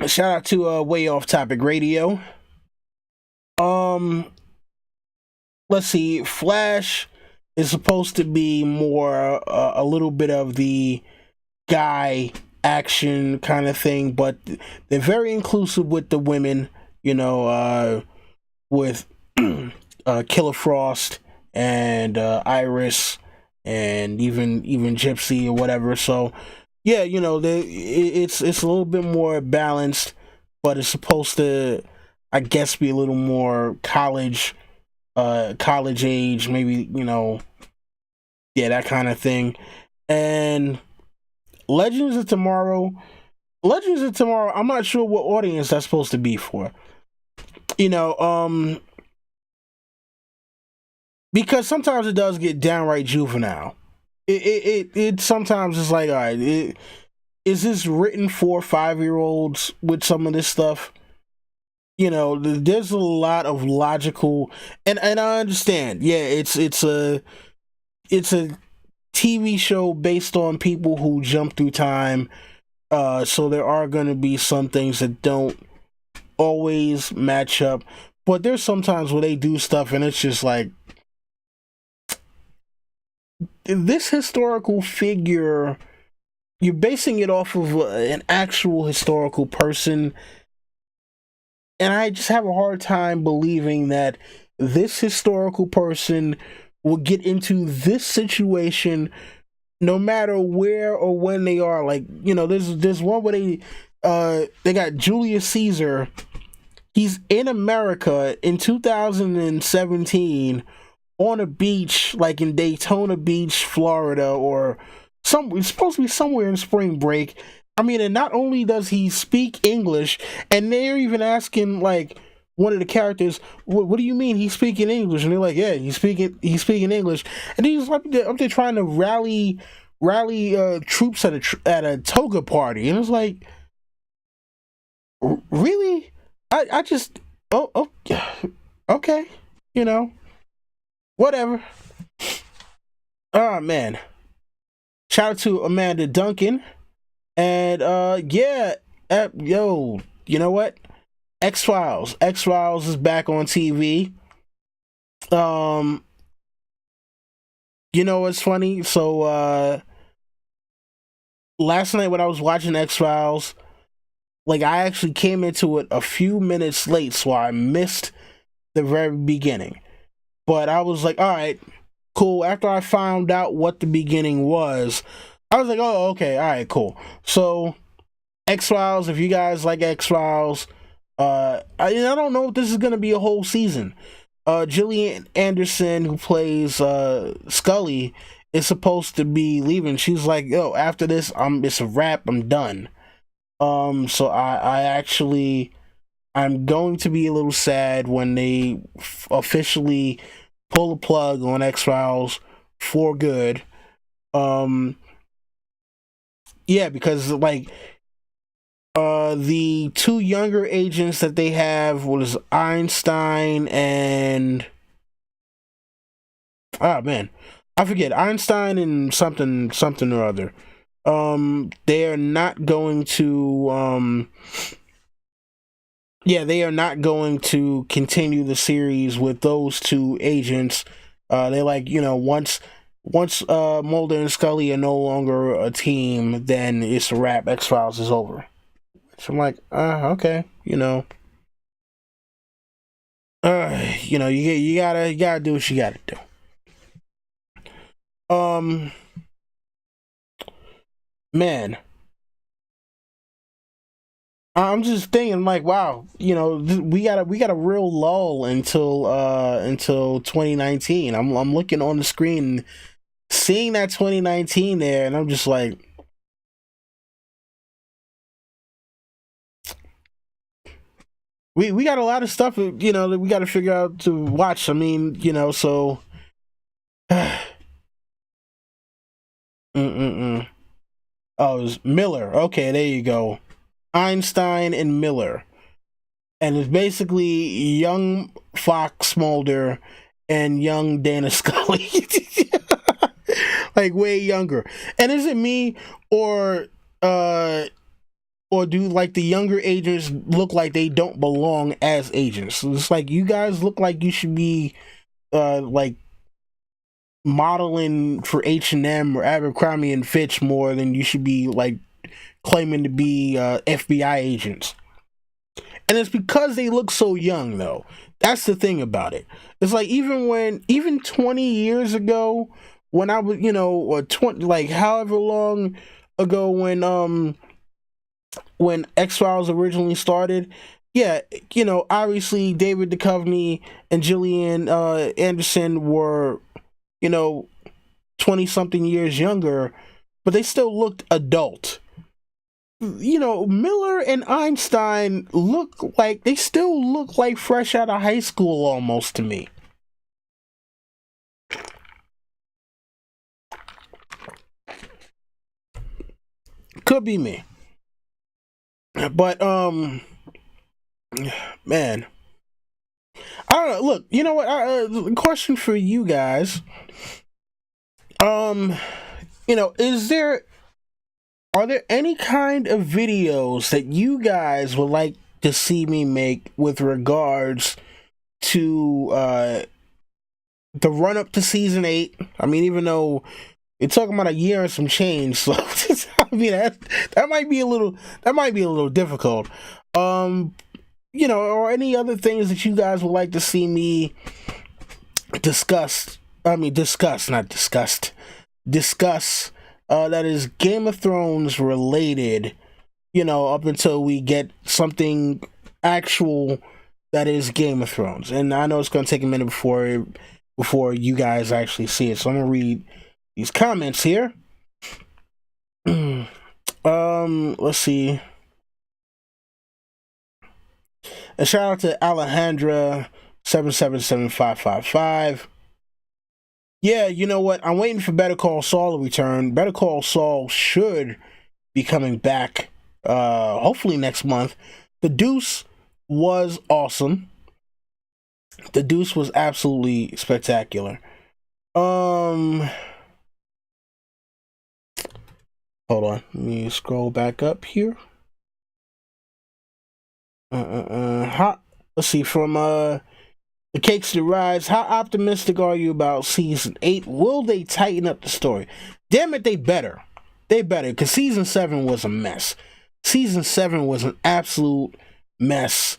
Shout out to Way Off Topic Radio. Let's see. Flash is supposed to be more a little bit of the guy action kind of thing, but they're very inclusive with the women. You know, with Killer Frost and Iris and even Gypsy or whatever. So yeah, you know, it's a little bit more balanced, but it's supposed to, I guess, be a little more college age, maybe, you know, yeah, that kind of thing. And Legends of Tomorrow, I'm not sure what audience that's supposed to be for. You know, because sometimes it does get downright juvenile. It sometimes is like, all right, is this written for 5-year-olds with some of this stuff? You know, there's a lot of logical, and I understand. Yeah, it's a TV show based on people who jump through time. So there are going to be some things that don't always match up, but there's sometimes where they do stuff and it's just like, this historical figure, you're basing it off of an actual historical person, and I just have a hard time believing that this historical person will get into this situation no matter where or when they are. Like, you know, there's one where they got Julius Caesar. He's in America in 2017 on a beach, like in Daytona Beach, Florida, or it's supposed to be somewhere in spring break. I mean, and not only does he speak English, and they're even asking like one of the characters, "What do you mean he's speaking English?" And they're like, "Yeah, he's speaking English." And he's up there trying to rally troops at a toga party, and it's like, really? I just okay, you know. Whatever. Oh man. Shout out to Amanda Duncan. And yeah, yo, you know what? X-Files is back on TV. Um, you know what's funny? So last night when I was watching X-Files, like I actually came into it a few minutes late, so I missed the very beginning. But I was like, all right, cool. After I found out what the beginning was, I was like, oh, okay, all right, cool. So X-Files, if you guys like X-Files, I don't know if this is gonna be a whole season. Gillian Anderson, who plays Scully, is supposed to be leaving. She's like, yo, after this, it's a wrap. I'm done. So I actually, I'm going to be a little sad when they officially pull the plug on X-Files for good. Um, yeah, because like the two younger agents that they have was Einstein and man, I forget, Einstein and something or other. They are not going to they are not going to continue the series with those two agents. They like, once Mulder and Scully are no longer a team, then it's a wrap. X-Files is over. So I'm like, okay, you gotta do what you gotta do. Man, I'm just thinking like, wow, we got a real lull until 2019. I'm looking on the screen, seeing that 2019 there, and I'm just like, we got a lot of stuff, that we got to figure out to watch. I mean, so. Mm-mm-mm. Oh, it was Miller. Okay, there you go. Einstein and Miller. And it's basically young Fox Mulder and young Dana Scully. Like way younger. And is it me or do like the younger agents look like they don't belong as agents? It's like you guys look like you should be like modeling for H&M or Abercrombie and Fitch more than you should be like claiming to be FBI agents. And it's because they look so young, though. That's the thing about it. It's like even 20 years ago, when I was, or 20, like however long ago when X-Files originally started, yeah, obviously David Duchovny and Gillian Anderson were, 20 something years younger, but they still looked adult. Miller and Einstein they still look like fresh out of high school almost to me. Could be me. But, man. I don't know. Look, you know what? Question for you guys. Are there any kind of videos that you guys would like to see me make with regards to the run up to season 8? I mean, even though you're talking about a year and some change, so I mean that might be a little difficult. Or any other things that you guys would like to see me discuss. I mean, discuss, not discussed. Discuss. That is Game of Thrones related. Up until we get something actual that is Game of Thrones, and I know it's going to take a minute before you guys actually see it. So I'm gonna read these comments here. Let's see. A shout out to Alejandra 777555. Yeah, you know what? I'm waiting for Better Call Saul to return. Better Call Saul should be coming back hopefully next month. The Deuce was awesome. The Deuce was absolutely spectacular. Hold on. Let me scroll back up here. Let's see, from The Cakes to Rise. How optimistic are you about season 8? Will they tighten up the story? Damn it, they better. They better, because season 7 was a mess. Season 7 was an absolute mess.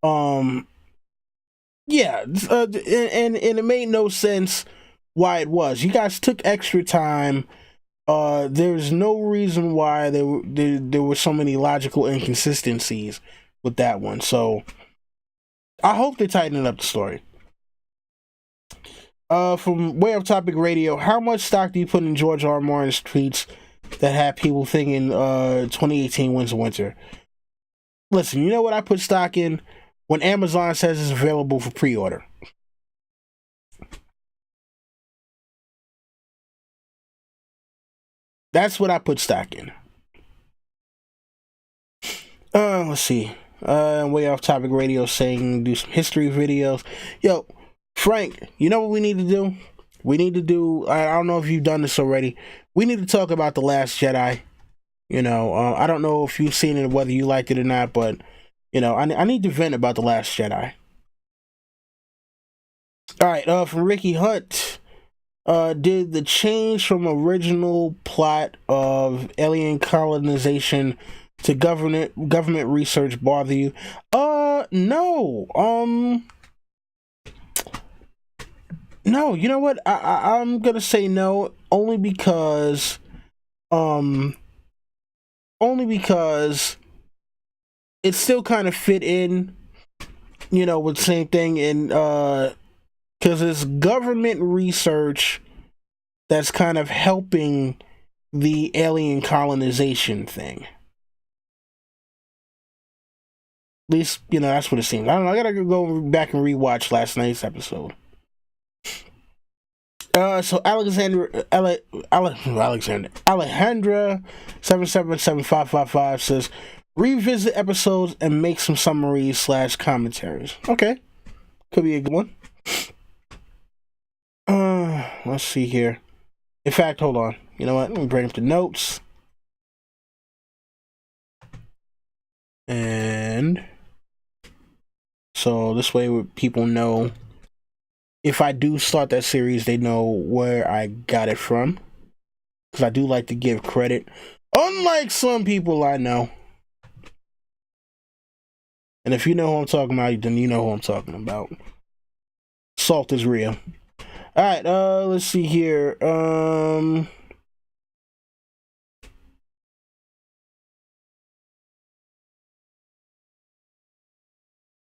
Yeah, and it made no sense why it was. You guys took extra time. There's no reason why there were so many logical inconsistencies with that one. So I hope they tighten up the story. From Way Off Topic Radio, how much stock do you put in George R. R. Martin's tweets that had people thinking 2018 wins the winter? Listen, you know what I put stock in? When Amazon says it's available for pre-order. That's what I put stock in. Let's see. Way Off Topic Radio saying do some history videos. Yo, Frank, you know what we need to do? We need to do, I don't know if you've done this already. We need to talk about The Last Jedi. You know, I don't know if you've seen it, whether you liked it or not, but, you know, I need to vent about The Last Jedi. All right, from Ricky Hunt. Did the change from original plot of alien colonization to government research bother you? No. No, you know what? I'm gonna say no, only because it still kind of fit in, you know, with the same thing, and because it's government research that's kind of helping the alien colonization thing. At least, you know, that's what it seems. I don't know, I gotta go back and rewatch last night's episode. So Alejandra 7775555 says, revisit episodes and make some summaries / commentaries. Okay, could be a good one. Let's see here. In fact, hold on. You know what? Let me bring up the notes. And so this way people know, if I do start that series, they know where I got it from. Because I do like to give credit, unlike some people I know. And if you know who I'm talking about, then you know who I'm talking about. Salt is real. All right, let's see here.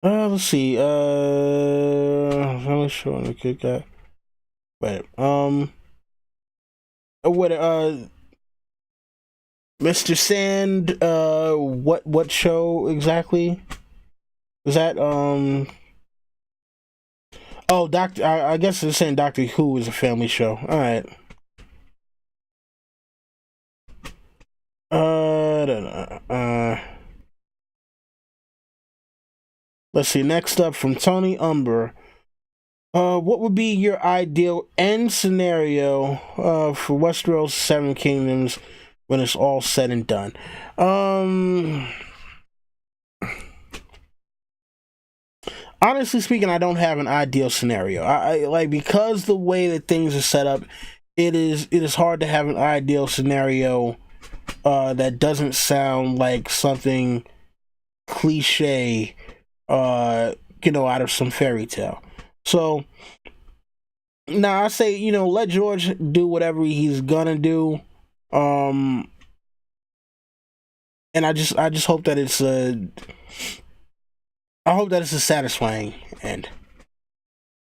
Let's see. I'm sure I could that. Wait. What? Mr. Sand. What show exactly? Was that Oh, Doctor. I guess it's saying Doctor Who is a family show. All right. Let's see. Next up from Tony Umber. What would be your ideal end scenario for Westeros Seven Kingdoms when it's all said and done? Honestly speaking, I don't have an ideal scenario. I like, because the way that things are set up, it is hard to have an ideal scenario that doesn't sound like something cliche, you know, out of some fairy tale. So now I say, you know, let George do whatever he's gonna do. And I just hope that it's I hope that it's a satisfying end.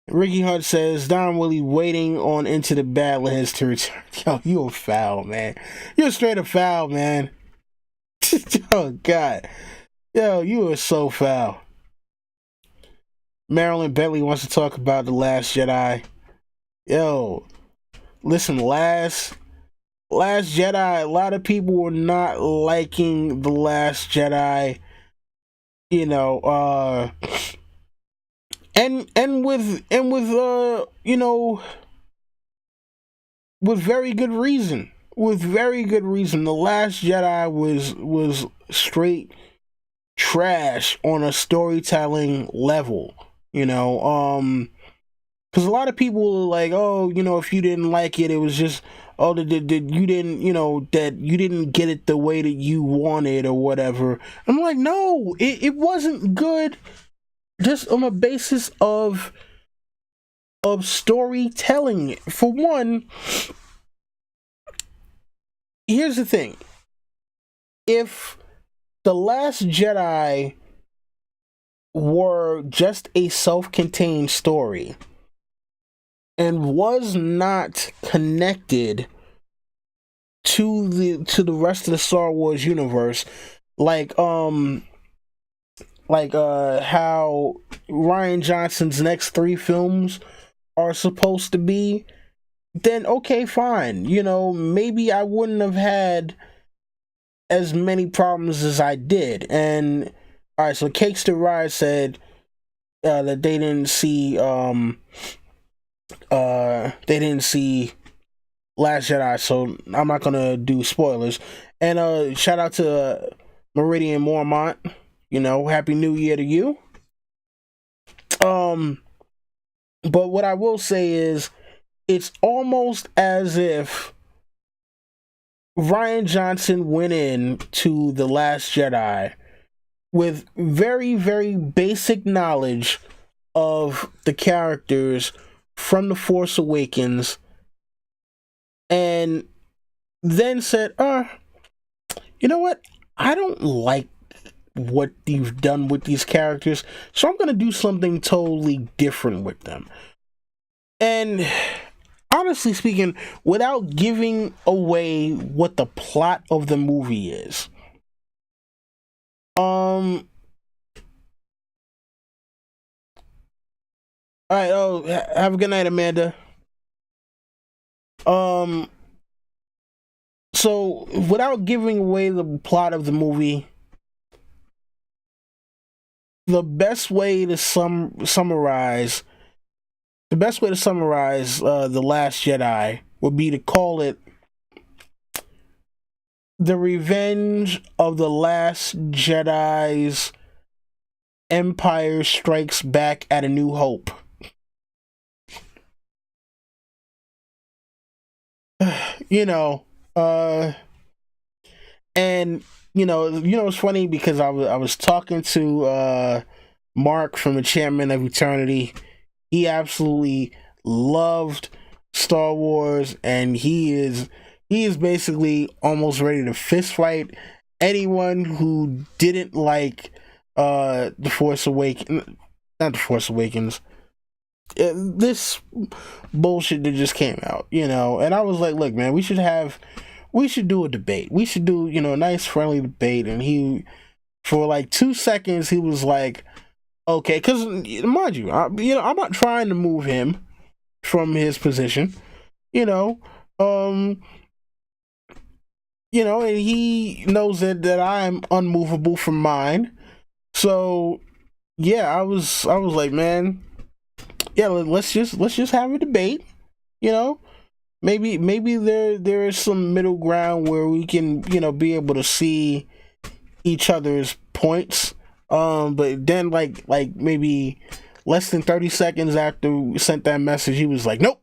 Ricky Hunt says, Don Willie waiting on Into the Badlands to return. Yo, you a foul, man. You're straight up foul, man. Oh, God. Yo, you are so foul. Marilyn Bentley wants to talk about The Last Jedi. Yo, listen, Last Jedi, a lot of people were not liking The Last Jedi. You know, and with you know, with very good reason. With very good reason. The Last Jedi was straight trash on a storytelling level. Because a lot of people are like, oh, if you didn't like it, it was just, oh, you didn't, that you didn't get it the way that you wanted or whatever. I'm like, no, it wasn't good just on a basis of storytelling. For one, here's the thing. If The Last Jedi were just a self-contained story and was not connected to the rest of the Star Wars universe, like how Rian Johnson's next 3 films are supposed to be, then okay, fine. Maybe I wouldn't have had as many problems as I did. And all right, so Cakes to Ride said that they didn't see Last Jedi, so I'm not gonna do spoilers. And shout out to Meridian Mormont. Happy New Year to you. But what I will say is, it's almost as if Rian Johnson went in to The Last Jedi with very, very basic knowledge of the characters from The Force Awakens, and then said, you know what? I don't like what you've done with these characters, so I'm going to do something totally different with them. And honestly speaking, without giving away what the plot of the movie is, all right, have a good night, Amanda. So without giving away the plot of the movie, the best way to summarize The Last Jedi would be to call it The Revenge of the Last Jedi's Empire Strikes Back at A New Hope. And it's funny because I was talking to Mark from Enchantment of Eternity. He absolutely loved Star Wars, and he is basically almost ready to fist fight anyone who didn't like The Force Awakens, not The Force Awakens, this bullshit that just came out, and I was like, look, man, we should do a debate. We should do, a nice friendly debate. And he, for like 2 seconds, he was like, okay, because mind you, I'm not trying to move him from his position, and he knows that I'm unmovable from mine. So yeah, I was like, man, yeah, let's just have a debate. Maybe there is some middle ground where we can be able to see each other's points. But then like maybe less than 30 seconds after we sent that message, he was like, nope,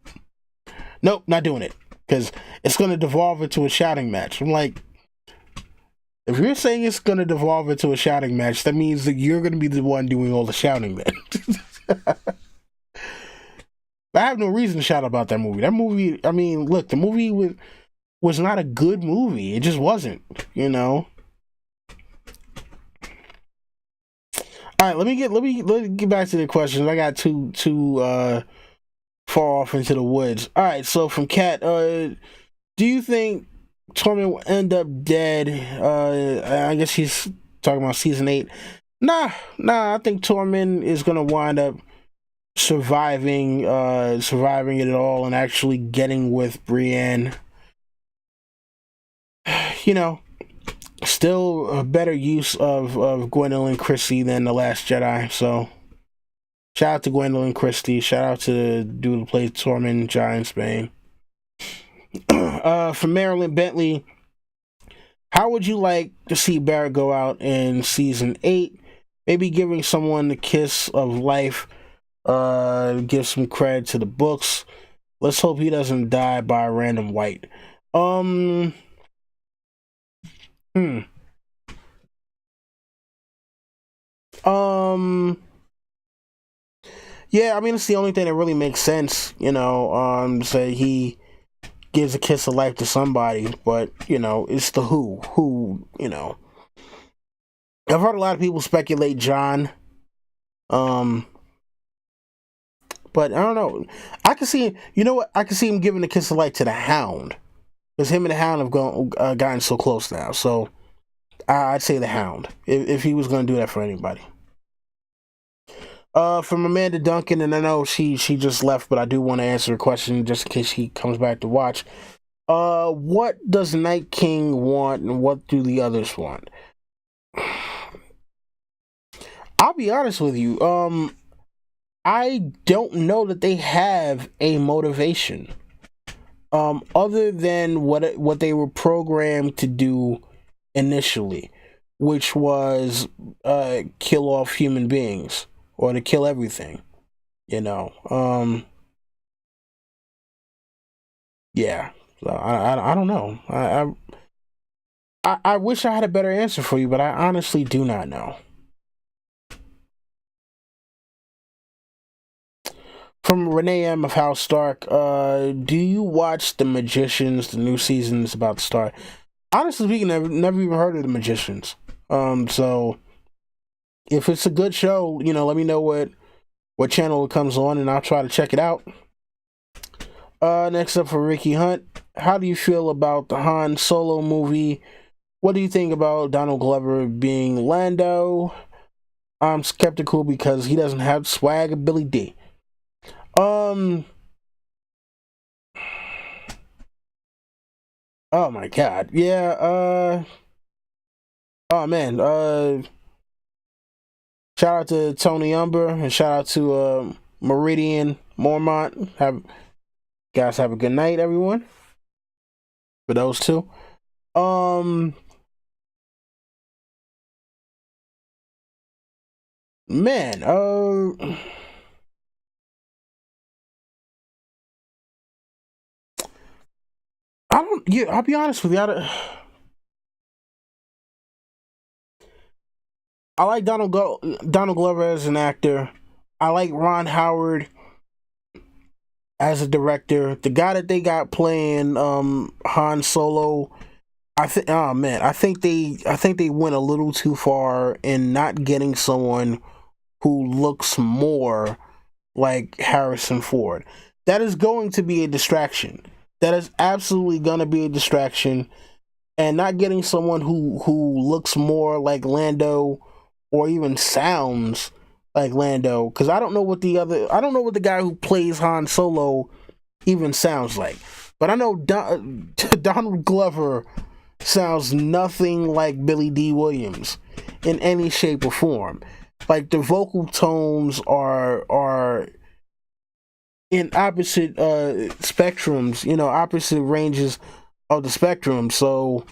not doing it, because it's going to devolve into a shouting match. I'm like, if you're saying it's going to devolve into a shouting match, that means that you're going to be the one doing all the shouting then. I have no reason to shout about that movie. That movie, I mean, look, the movie was not a good movie. It just wasn't, All right, let me get back to the questions. I got too far off into the woods. All right, so from Kat, do you think Tormund will end up dead? I guess he's talking about season 8. Nah, I think Tormund is gonna wind up surviving it all and actually getting with Brienne. Still a better use of Gwendoline Christie than The Last Jedi. So shout out to Gwendoline Christie. Shout out to the dude who played Tormund Giantsbane. From Marilyn Bentley, how would you like to see Barrett go out in season 8? Maybe giving someone the kiss of life Give some credit to the books. Let's hope he doesn't die by a random white. Hmm. Yeah, I mean, it's the only thing that really makes sense, say he gives a kiss of life to somebody, but, it's the who, I've heard a lot of people speculate Jon, but I don't know. I can see, I can see him giving a kiss of life to the Hound, because him and the Hound have gotten so close now, so I'd say the Hound, if he was going to do that for anybody. From Amanda Duncan, and I know she just left, but I do want to answer a question just in case she comes back to watch. What does Night King want, and what do the others want? I'll be honest with you. I don't know that they have a motivation. Other than what they were programmed to do initially, which was kill off human beings or to kill everything. Yeah. So I don't know. I wish I had a better answer for you, but I honestly do not know. From Renee M of House Stark, do you watch The Magicians? The new season is about to start. Honestly speaking, I've never even heard of The Magicians. So if it's a good show, let me know what channel it comes on, and I'll try to check it out. Next up for Ricky Hunt, how do you feel about the Han Solo movie? What do you think about Donald Glover being Lando? I'm skeptical because he doesn't have swag of Billy D. Oh my god. Yeah, oh man, shout out to Tony Umber and shout out to Meridian Mormont. Guys have a good night, everyone. For those two. Man, I'll be honest with you. I like Donald Glover as an actor. I like Ron Howard as a director. The guy that they got playing Han Solo, I think they went a little too far in not getting someone who looks more like Harrison Ford. That is going to be a distraction. That is absolutely gonna be a distraction. And not getting someone who looks more like Lando or even sounds like Lando, because I don't know what the guy who plays Han Solo even sounds like. But I know Donald Glover sounds nothing like Billy D. Williams in any shape or form. Like the vocal tones are in opposite spectrums, opposite ranges of the spectrum. So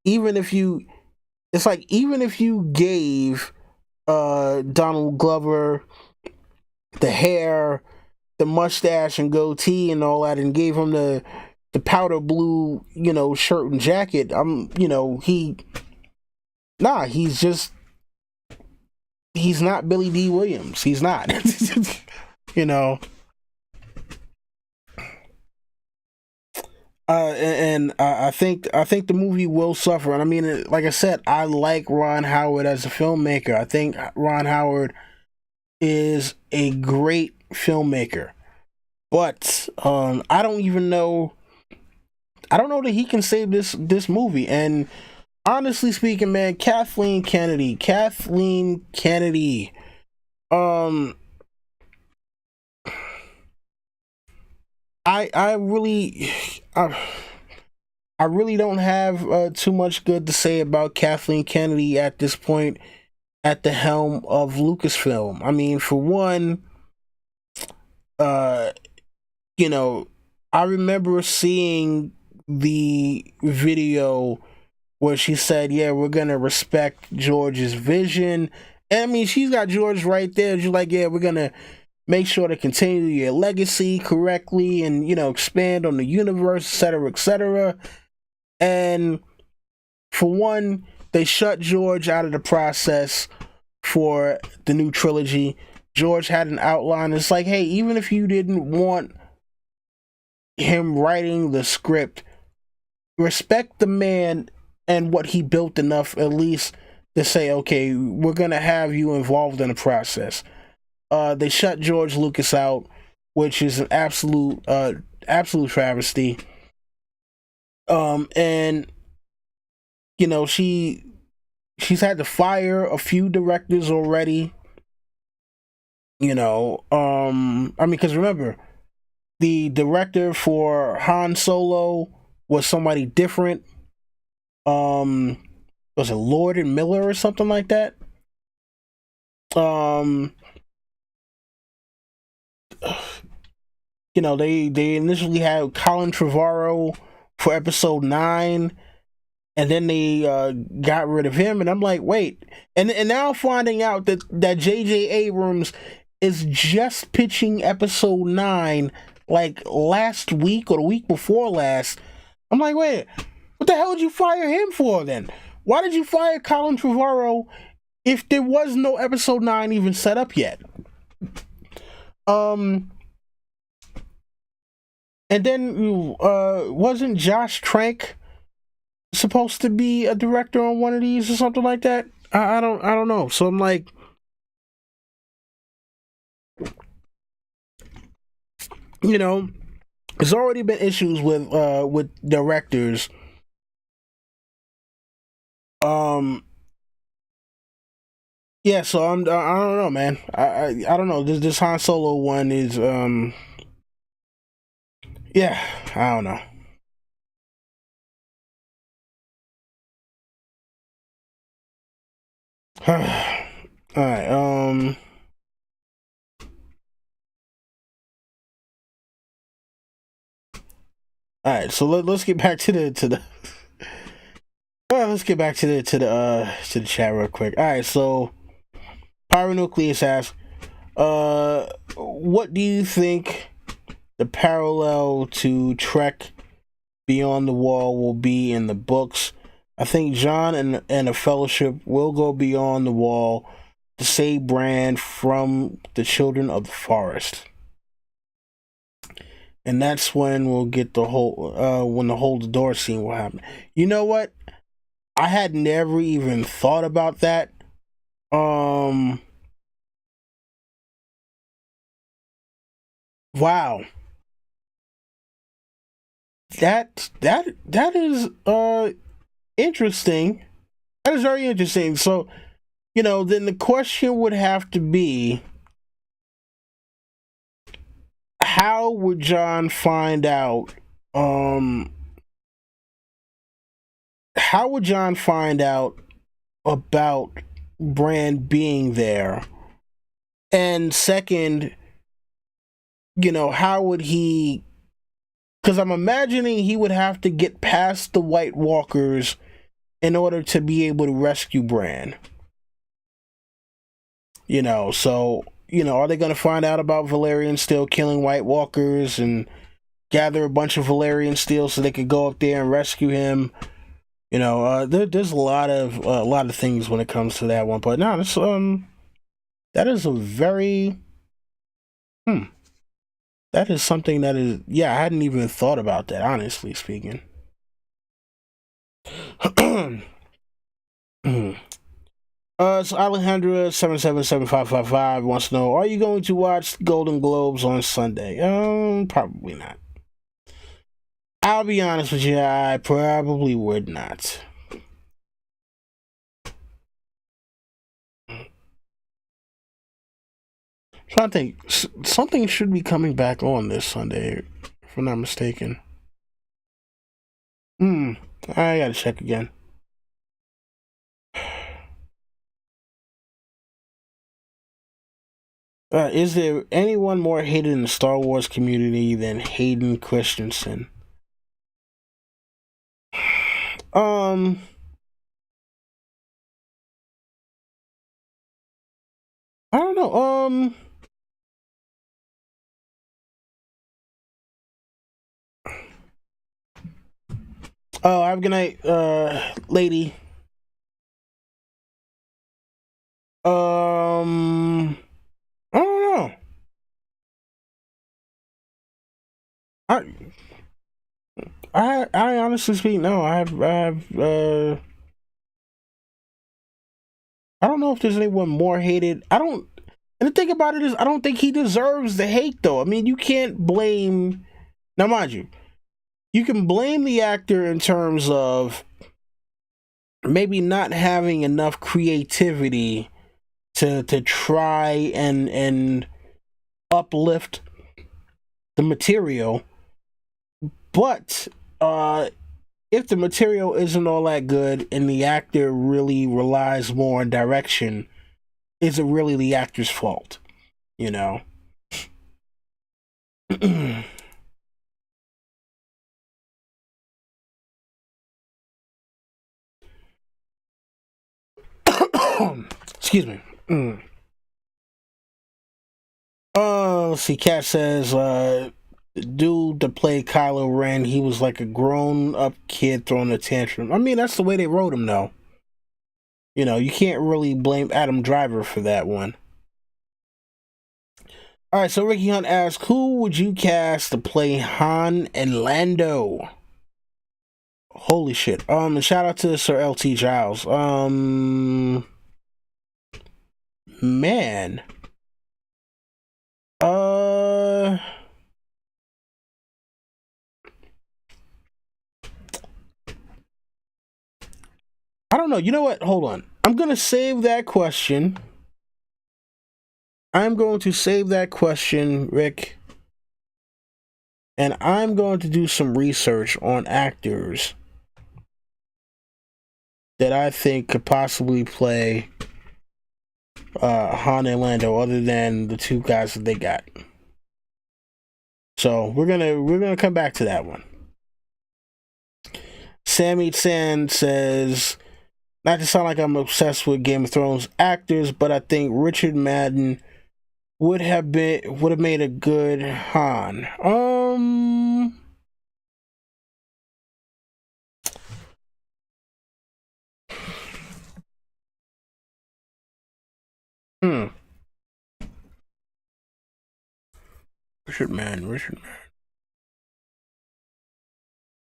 even if you gave Donald Glover the hair, the mustache and goatee and all that, and gave him the powder blue, shirt and jacket, he's not Billy D. Williams. He's not. And I think the movie will suffer. And I mean, like I said, I like Ron Howard as a filmmaker. I think Ron Howard is a great filmmaker, but I don't know that he can save this movie. And honestly speaking, man, Kathleen Kennedy, I really don't have too much good to say about Kathleen Kennedy at this point at the helm of Lucasfilm. I mean, for one, I remember seeing the video where she said, yeah, we're gonna respect George's vision And I mean, she's got George right there. She's like, yeah, we're gonna make sure to continue your legacy correctly, and expand on the universe, etc., etc. And for one, they shut George out of the process for the new trilogy. George had an outline. It's like, hey, even if you didn't want him writing the script, respect the man and what he built enough at least to say, okay, we're gonna have you involved in the process. They shut George Lucas out, which is an absolute travesty. And she's had to fire a few directors already. I mean, because remember, the director for Han Solo was somebody different. Was it Lord and Miller or something like that? They initially had Colin Trevorrow for episode 9, and then they got rid of him, and I'm like, wait, and now finding out that J.J. Abrams is just pitching episode 9 like last week or the week before last. I'm like, wait, what the hell did you fire him for then? Why did you fire Colin Trevorrow if there was no episode 9 even set up yet? And then wasn't Josh Trank supposed to be a director on one of these or something like that? I don't know. So I'm like, there's already been issues with directors. Yeah, so I don't know, man. I don't know. This Han Solo one is yeah, I don't know. All right. All right. So let's get back to the. Let's get back to the chat real quick. All right. So, Pyronucleus asks, what do you think the parallel to Trek Beyond the Wall will be in the books? I think John and the Fellowship will go beyond the wall to save Bran from the Children of the Forest. And that's when we'll get the when the hold the door scene will happen. You know what? I had never even thought about that. Wow. That is interesting. That is very interesting. So, then the question would have to be, how would John find out? How would John find out about Bran being there? And second, how would he? Because I'm imagining he would have to get past the White Walkers in order to be able to rescue Bran. So, are they going to find out about Valyrian Steel killing White Walkers and gather a bunch of Valyrian Steel so they could go up there and rescue him? There's a lot of things when it comes to that one. But no, that is a very that is something that is, yeah, I hadn't even thought about that, honestly speaking. So Alejandra 777555 wants to know, are you going to watch Golden Globes on Sunday? Probably not. I'll be honest with you, I probably would not. I'm trying to think, something should be coming back on this Sunday, if I'm not mistaken. I gotta check again. Is there anyone more hated in the Star Wars community than Hayden Christensen? know. Oh, have a good night, lady. I don't know. I honestly speak, no. I don't know if there's anyone more hated. I don't. And the thing about it is, I don't think he deserves the hate, though. I mean, you can't blame. Now, mind you, you can blame the actor in terms of maybe not having enough creativity to try and uplift the material, but if the material isn't all that good and the actor really relies more on direction, is it really the actor's fault? You know. Excuse me. Let's see. Cat says, dude to play Kylo Ren, he was like a grown-up kid throwing a tantrum. I mean, that's the way they wrote him, though. You know, you can't really blame Adam Driver for that one. All right, so Ricky Hunt asks, who would you cast to play Han and Lando? Holy shit. And shout out to Sir LT Giles. Man. I don't know. You know what? Hold on. I'm going to save that question. I'm going to save that question, Rick. And I'm going to do some research on actors that I think could possibly play Han and Lando, other than the two guys that they got. So we're gonna come back to that one. Sammy San says, not to sound like I'm obsessed with Game of Thrones actors, but I think Richard Madden would have made a good Han. Richard Madden.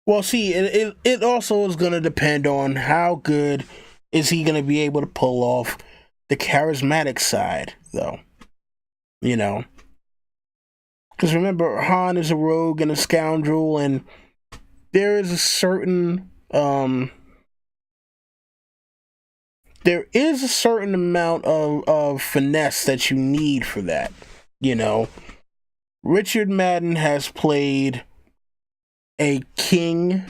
Well, see, it also is going to depend on how good is he going to be able to pull off the charismatic side, though. You know, because remember, Han is a rogue and a scoundrel, and there is a certain amount of finesse that you need for that. You know, Richard Madden has played a king.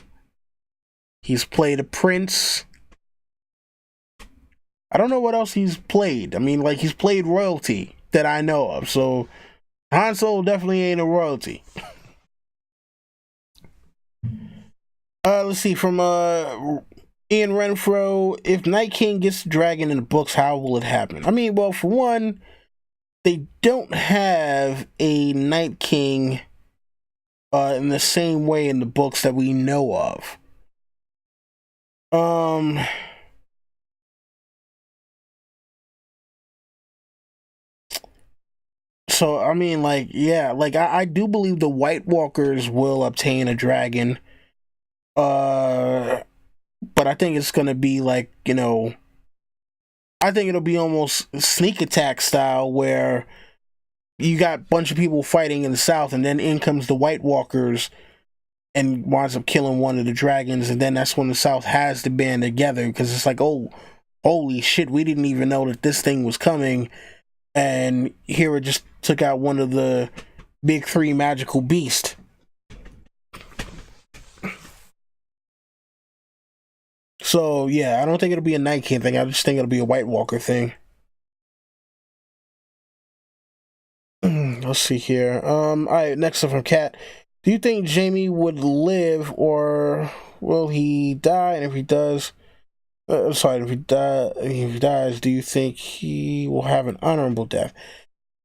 He's played a prince. I don't know what else he's played. I mean, like, he's played royalty that I know of. So Han Solo definitely ain't a royalty. Let's see, from Ian Renfro, if Night King gets the dragon in the books, how will it happen? I mean, well, for one, they don't have a Night King in the same way in the books that we know of. So, I mean, like, yeah, like, I do believe the White Walkers will obtain a dragon. But I think it's gonna be like, you know, I think it'll be almost sneak attack style, where you got a bunch of people fighting in the south, and then in comes the White Walkers and winds up killing one of the dragons, and then that's when the south has to band together, because it's like, oh, holy shit, we didn't even know that this thing was coming, and here it just took out one of the big three magical beasts. So yeah, I don't think it'll be a Night King thing. I just think it'll be a White Walker thing. Let's see here. All right, next up from Cat. Do you think Jamie would live, or will he die? And if he does, sorry, if he dies, do you think he will have an honorable death?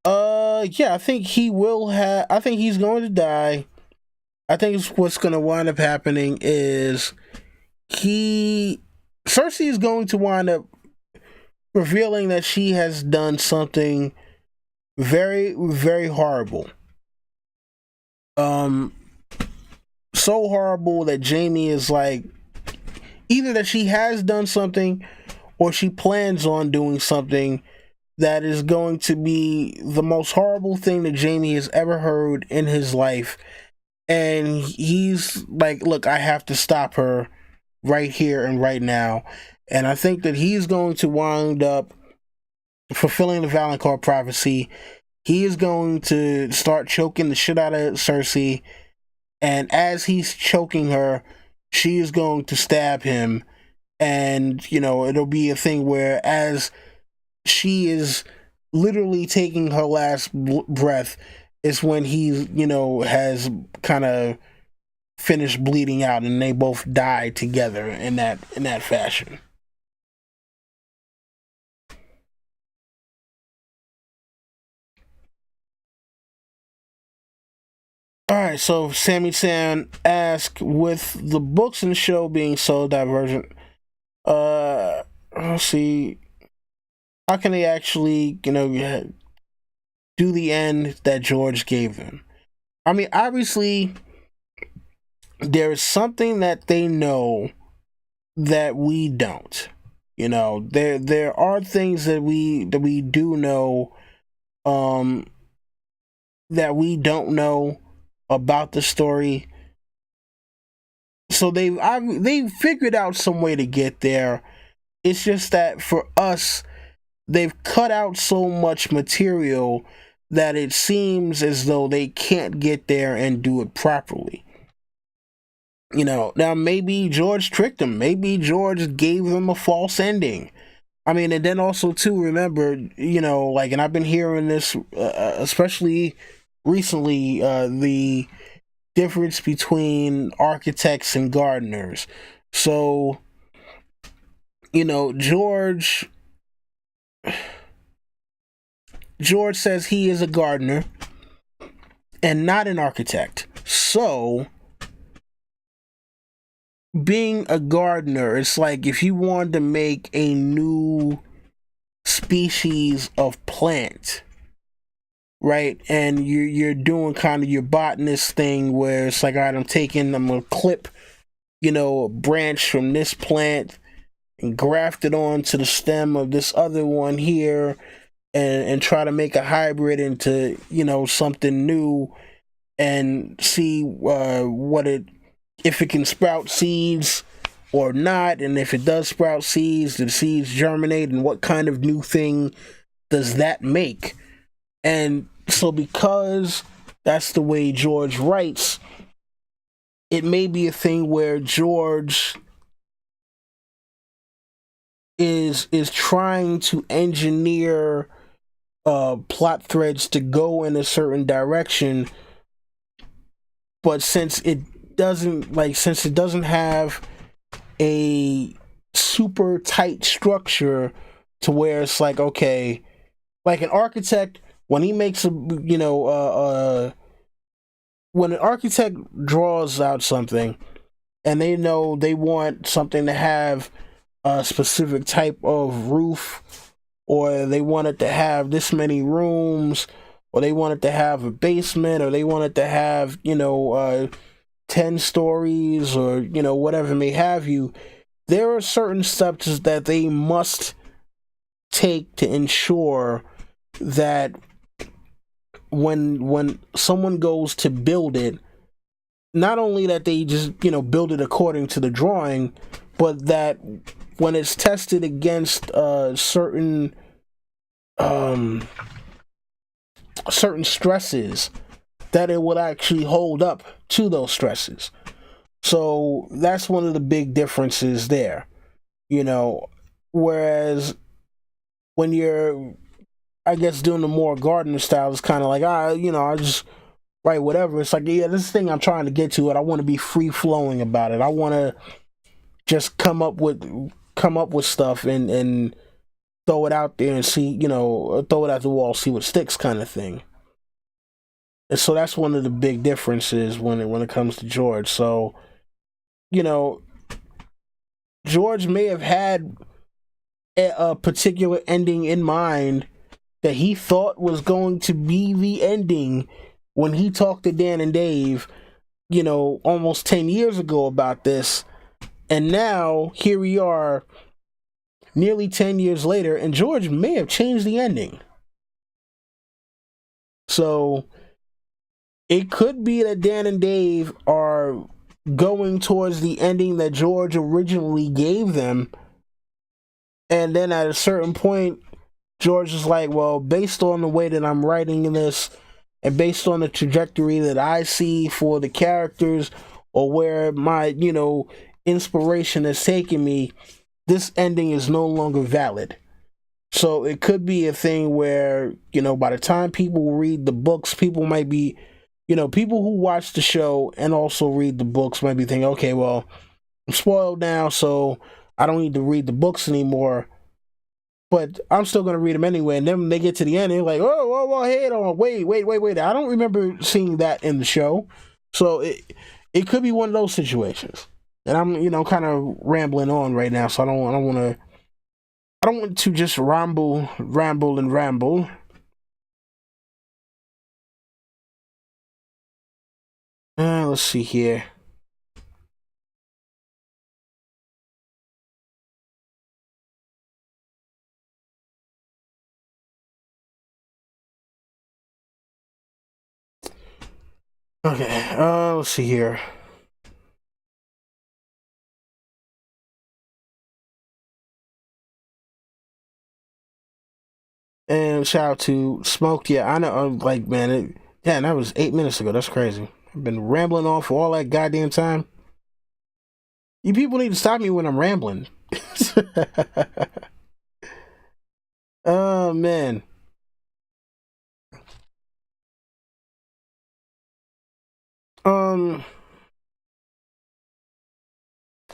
Yeah, I think he will have. I think he's going to die. I think what's going to wind up happening is Cersei is going to wind up revealing that she has done something very, very horrible. So horrible that Jaime is like, either that she has done something or she plans on doing something that is going to be the most horrible thing that Jaime has ever heard in his life. And he's like, look, I have to stop her right here and right now. And I think that he's going to wind up fulfilling the Valancourt prophecy. He is going to start choking the shit out of Cersei. And as he's choking her, she is going to stab him. And, you know, it'll be a thing where as she is literally taking her last breath is when he, you know, has kind of finished bleeding out, and they both die together in that fashion. All right, so Sammy San asked, with the books and show being so divergent, let's see, how can they actually, you know, do the end that George gave them? I mean, obviously, there is something that they know that we don't. You know, there are things that we do know, that we don't know about the story. So they figured out some way to get there. It's just that for us, they've cut out so much material that it seems as though they can't get there and do it properly. You know, now maybe George tricked them. Maybe George gave them a false ending. I mean, and then also too, remember, you know, like, and I've been hearing this, especially recently, the difference between architects and gardeners. So, you know, George says he is a gardener and not an architect. So, being a gardener, it's like if you wanted to make a new species of plant, right? And you're doing kind of your botanist thing where it's like, all right, I'm gonna clip, you know, a branch from this plant and graft it onto the stem of this other one here, and try to make a hybrid into, you know, something new, and see if it can sprout seeds or not, and if it does sprout seeds, do the seeds germinate, and what kind of new thing does that make? And so because that's the way George writes, it may be a thing where George is trying to engineer plot threads to go in a certain direction, but since it doesn't have a super tight structure to where it's like, okay, like an architect, when he makes when an architect draws out something and they know they want something to have a specific type of roof, or they want it to have this many rooms, or they want it to have a basement, or they want it to have, 10 stories, or, whatever may have you. There are certain steps that they must take to ensure that when someone goes to build it, not only that they just, build it according to the drawing, but that when it's tested against certain stresses, that it would actually hold up to those stresses. So that's one of the big differences there, whereas when you're, I guess, doing the more gardener style, it's kind of like, I just write whatever. It's like, yeah, this thing I'm trying to get to it. I want to be free flowing about it. I want to just come up with come up with stuff and throw it out there and see, throw it at the wall, see what sticks, kind of thing. And so that's one of the big differences when it comes to George. So, George may have had a particular ending in mind that he thought was going to be the ending when he talked to Dan and Dave, almost 10 years ago about this. And now here we are nearly 10 years later, and George may have changed the ending. So it could be that Dan and Dave are going towards the ending that George originally gave them. And then at a certain point, George is like, well, based on the way that I'm writing this and based on the trajectory that I see for the characters or where my, inspiration has taken me, this ending is no longer valid. So it could be a thing where, by the time people read the books, people might be, people who watch the show and also read the books might be thinking, okay, well, I'm spoiled now, so I don't need to read the books anymore, but I'm still going to read them anyway. And then when they get to the end, they're like, oh, whoa, hold on, wait. I don't remember seeing that in the show. So it could be one of those situations. And I'm, kind of rambling on right now, so I don't want to just ramble. Let's see here. Okay, let's see here. And shout out to Smoked. Yeah, I know. Like, man, that was 8 minutes ago. That's crazy. I've been rambling on for all that goddamn time. You people need to stop me when I'm rambling. Oh, man.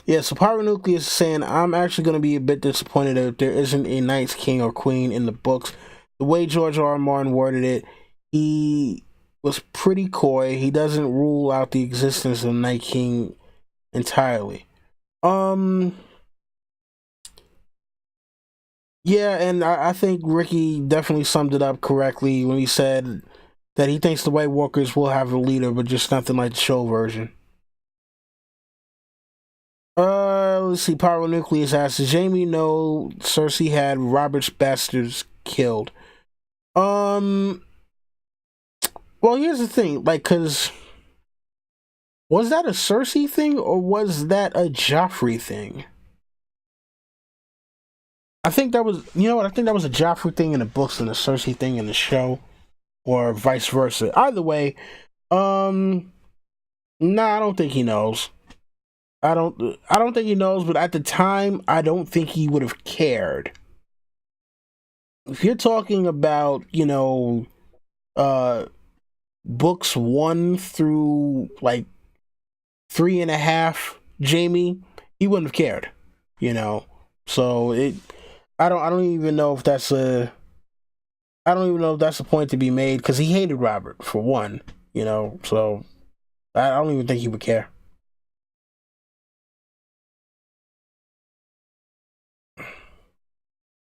Yeah, so Pyronucleus is saying, I'm actually going to be a bit disappointed that there isn't a Night's King or Queen in the books. The way George R. R. Martin worded it, he was pretty coy. He doesn't rule out the existence of Night King entirely. Yeah, and I think Ricky definitely summed it up correctly when he said that he thinks the White Walkers will have a leader, but just nothing like the show version. Let's see. Pyronucleus asks, does Jaime know Cersei had Robert's bastards killed? Well, here's the thing, cause was that a Cersei thing or was that a Joffrey thing? I think that was, I think that was a Joffrey thing in the books and a Cersei thing in the show, or vice versa. Either way, I don't think he knows. I don't think he knows, but at the time, I don't think he would have cared. If you're talking about, books 1 through 3.5, Jaime, he wouldn't have cared, So I don't even know if that's a point to be made, because he hated Robert for one, so I don't even think he would care.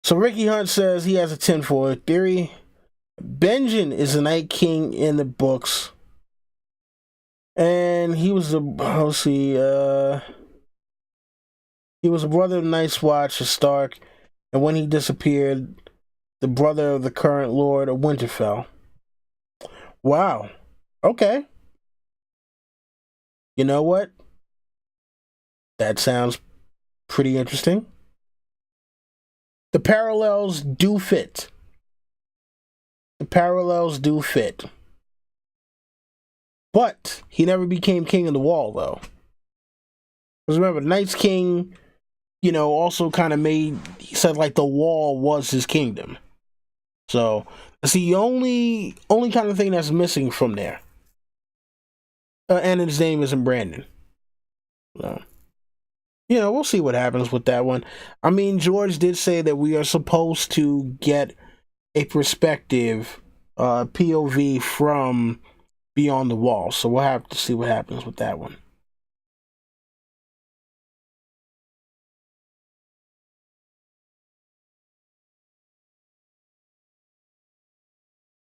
So Ricky Hunt says he has a tinfoil theory. Benjen is the Night King in the books, and he was he was a brother of Night's Watch of Stark, and when he disappeared, the brother of the current Lord of Winterfell. Wow. Okay. You know what? That sounds pretty interesting. The parallels do fit. But he never became King of the Wall, though. Because remember, Night's King, also kind of he said the Wall was his kingdom. So it's the only kind of thing that's missing from there. And his name isn't Brandon. So. we'll see what happens with that one. I mean, George did say that we are supposed to get a perspective, POV from Beyond the Wall, so we'll have to see what happens with that one.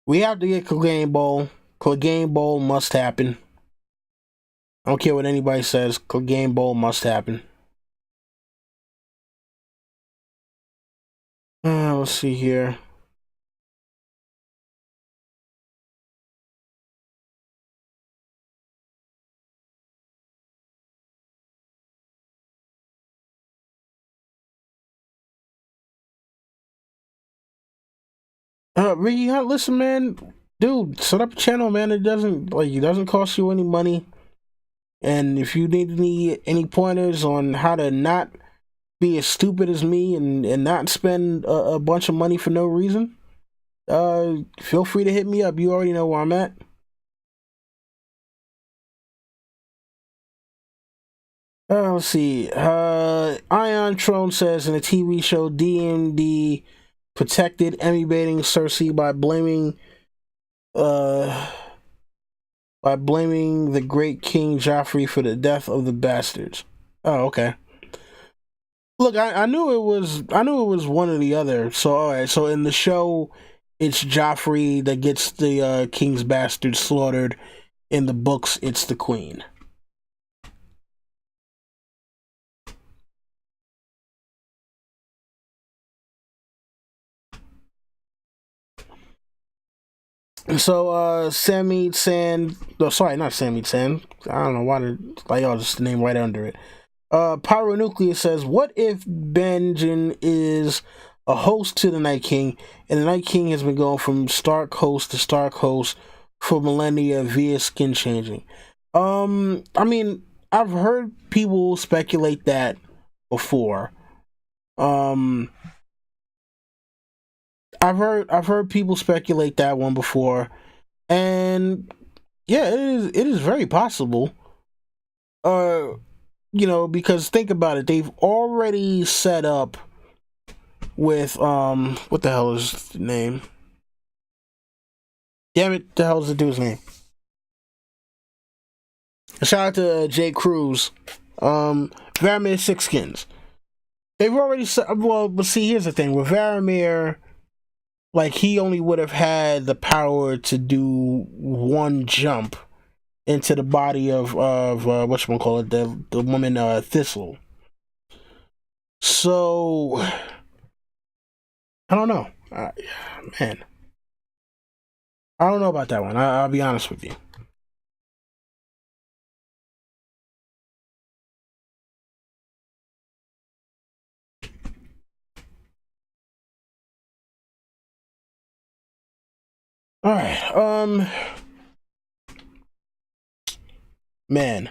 We have to get Clegane Bowl. Clegane Bowl must happen. I don't care what anybody says. Clegane Bowl must happen. Let's see here. Ricky Hunt, listen, man, dude, set up a channel, man. It doesn't cost you any money. And if you need any pointers on how to not be as stupid as me and not spend a bunch of money for no reason, feel free to hit me up. You already know where I'm at. Let's see. Ion Throne says in a TV show, DMD protected Emmy baiting Cersei uh by blaming the great King Joffrey for the death of the bastards. Oh, okay. Look, I knew it was one or the other. So all right, so in the show, it's Joffrey that gets the king's bastards slaughtered. In the books, it's the queen. So Sammy Sand, no, sorry, not Sammy Sand. I don't know why y'all just the name right under it. Pyronuclear says, what if Benjen is a host to the Night King, and the Night King has been going from Stark host to Stark host for millennia via skin changing? I mean, I've heard people speculate that before. Um, I've heard people speculate that one before, and yeah, it is very possible. Uh, because think about it, they've already set up with what the hell is the name? Damn it, the hell is the dude's name? Shout out to Jay Cruz. Varamir Sixskins. They've already set, well, but see, here's the thing with Varamir. Like, he only would have had the power to do one jump into the body of whatchamacallit, the woman Thistle. So I don't know, man. I don't know about that one. I'll be honest with you. All right, man.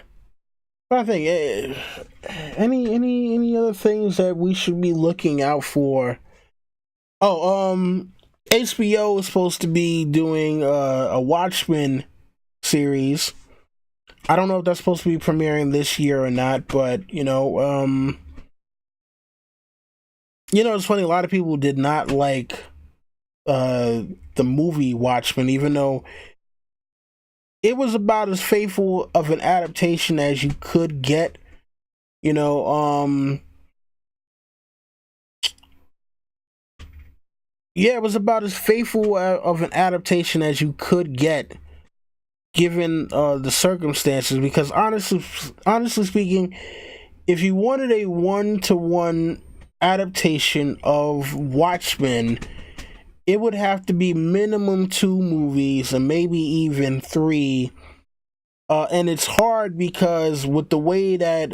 I think any other things that we should be looking out for? Oh, HBO is supposed to be doing a Watchmen series. I don't know if that's supposed to be premiering this year or not, but it's funny. A lot of people did not like the movie Watchmen, even though it was about as faithful of an adaptation as you could get. You know, yeah, it was about as faithful of an adaptation as you could get, given the circumstances. Because honestly speaking, if you wanted a one-to-one adaptation of Watchmen, it would have to be minimum 2 movies and maybe even 3. And it's hard because with the way that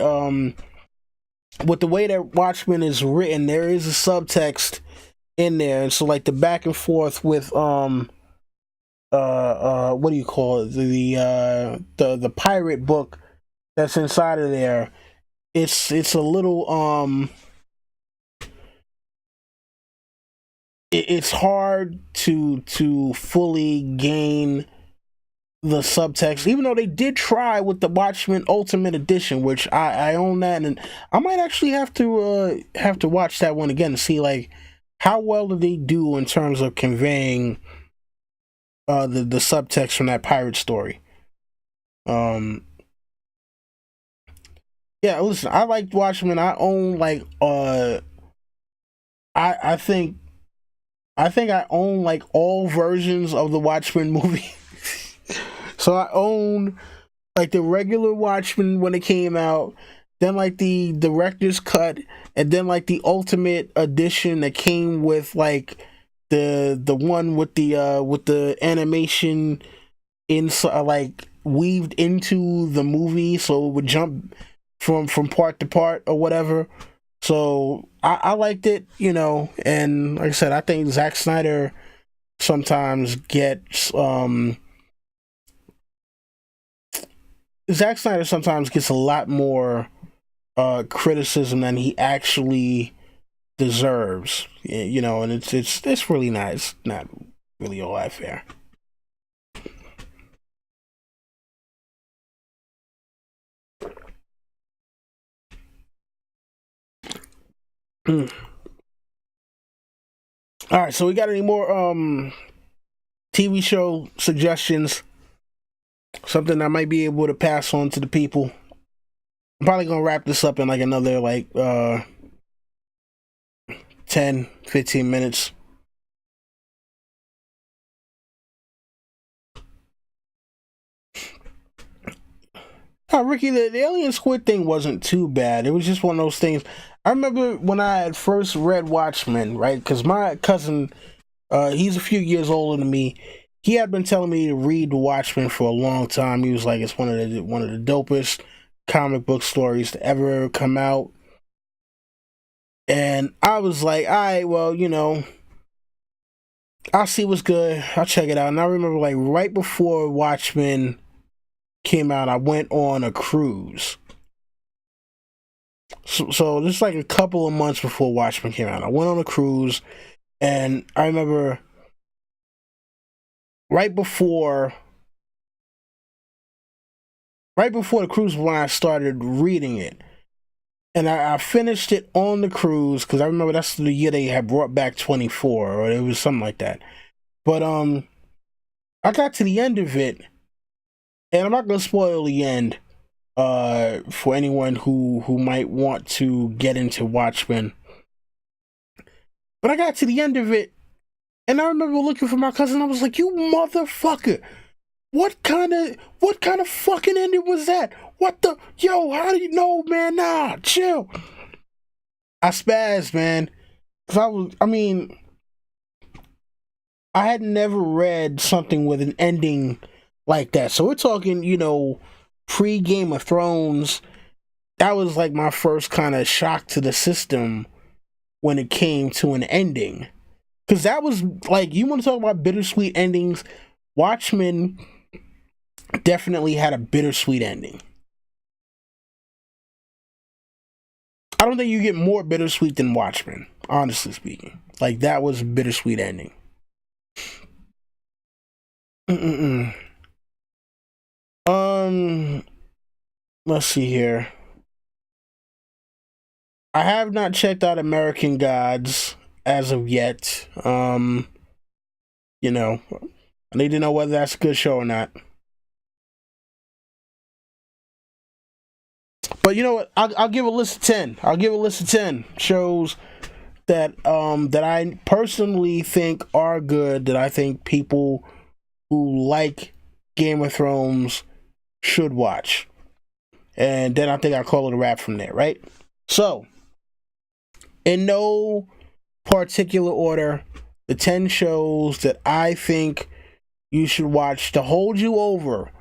Watchmen is written, there is a subtext in there, and so like the back and forth with what do you call it, the pirate book that's inside of there, it's a little it's hard to fully gain the subtext, even though they did try with the Watchmen Ultimate Edition, which I own that, and I might actually have to watch that one again to see like how well do they do in terms of conveying the subtext from that pirate story. Yeah, listen, I liked Watchmen. I own like I think I own like all versions of the Watchmen movie. So I own like the regular Watchmen when it came out, then like the director's cut, and then like the ultimate edition that came with like the one with the animation inside, like weaved into the movie, so it would jump from part to part or whatever. So I liked it, you know, and like I said, I think Zack Snyder sometimes gets a lot more criticism than he actually deserves, you know, and it's really nice, not really all that fair. All right, so we got any more TV show suggestions? Something I might be able to pass on to the people. I'm probably gonna wrap this up in like another like 10-15 minutes. Ricky, the alien squid thing wasn't too bad. It was just one of those things. I remember when I had first read Watchmen, right? Because my cousin, he's a few years older than me. He had been telling me to read Watchmen for a long time. He was like, it's one of the dopest comic book stories to ever come out. And I was like, all right, well, you know, I'll see what's good. I'll check it out. And I remember like right before Watchmen came out, I went on a cruise. So just like a couple of months before Watchmen came out, I went on a cruise, and I remember right before the cruise when I started reading it, and I finished it on the cruise because I remember that's the year they had brought back 24, or it was something like that. But I got to the end of it, and I'm not gonna spoil the end for anyone who might want to get into Watchmen. But I got to the end of it, and I remember looking for my cousin. I was like, "You motherfucker! What kind of fucking ending was that? What the yo? How do you know, man? Nah, chill." I spazzed, man, because I had never read something with an ending like that. So we're talking, you know, pre Game of Thrones. That was like my first kind of shock to the system when it came to an ending. Because that was like, you want to talk about bittersweet endings? Watchmen definitely had a bittersweet ending. I don't think you get more bittersweet than Watchmen, honestly speaking. Like, that was a bittersweet ending. Let's see here. I have not checked out American Gods as of yet. You know, I need to know whether that's a good show or not. But you know what? I'll give a list of 10. I'll give a list of 10 shows that I personally think are good, that I think people who like Game of Thrones should watch. And then I think I'll call it a wrap from there, right? So, in no particular order, the 10 shows that I think you should watch to hold you over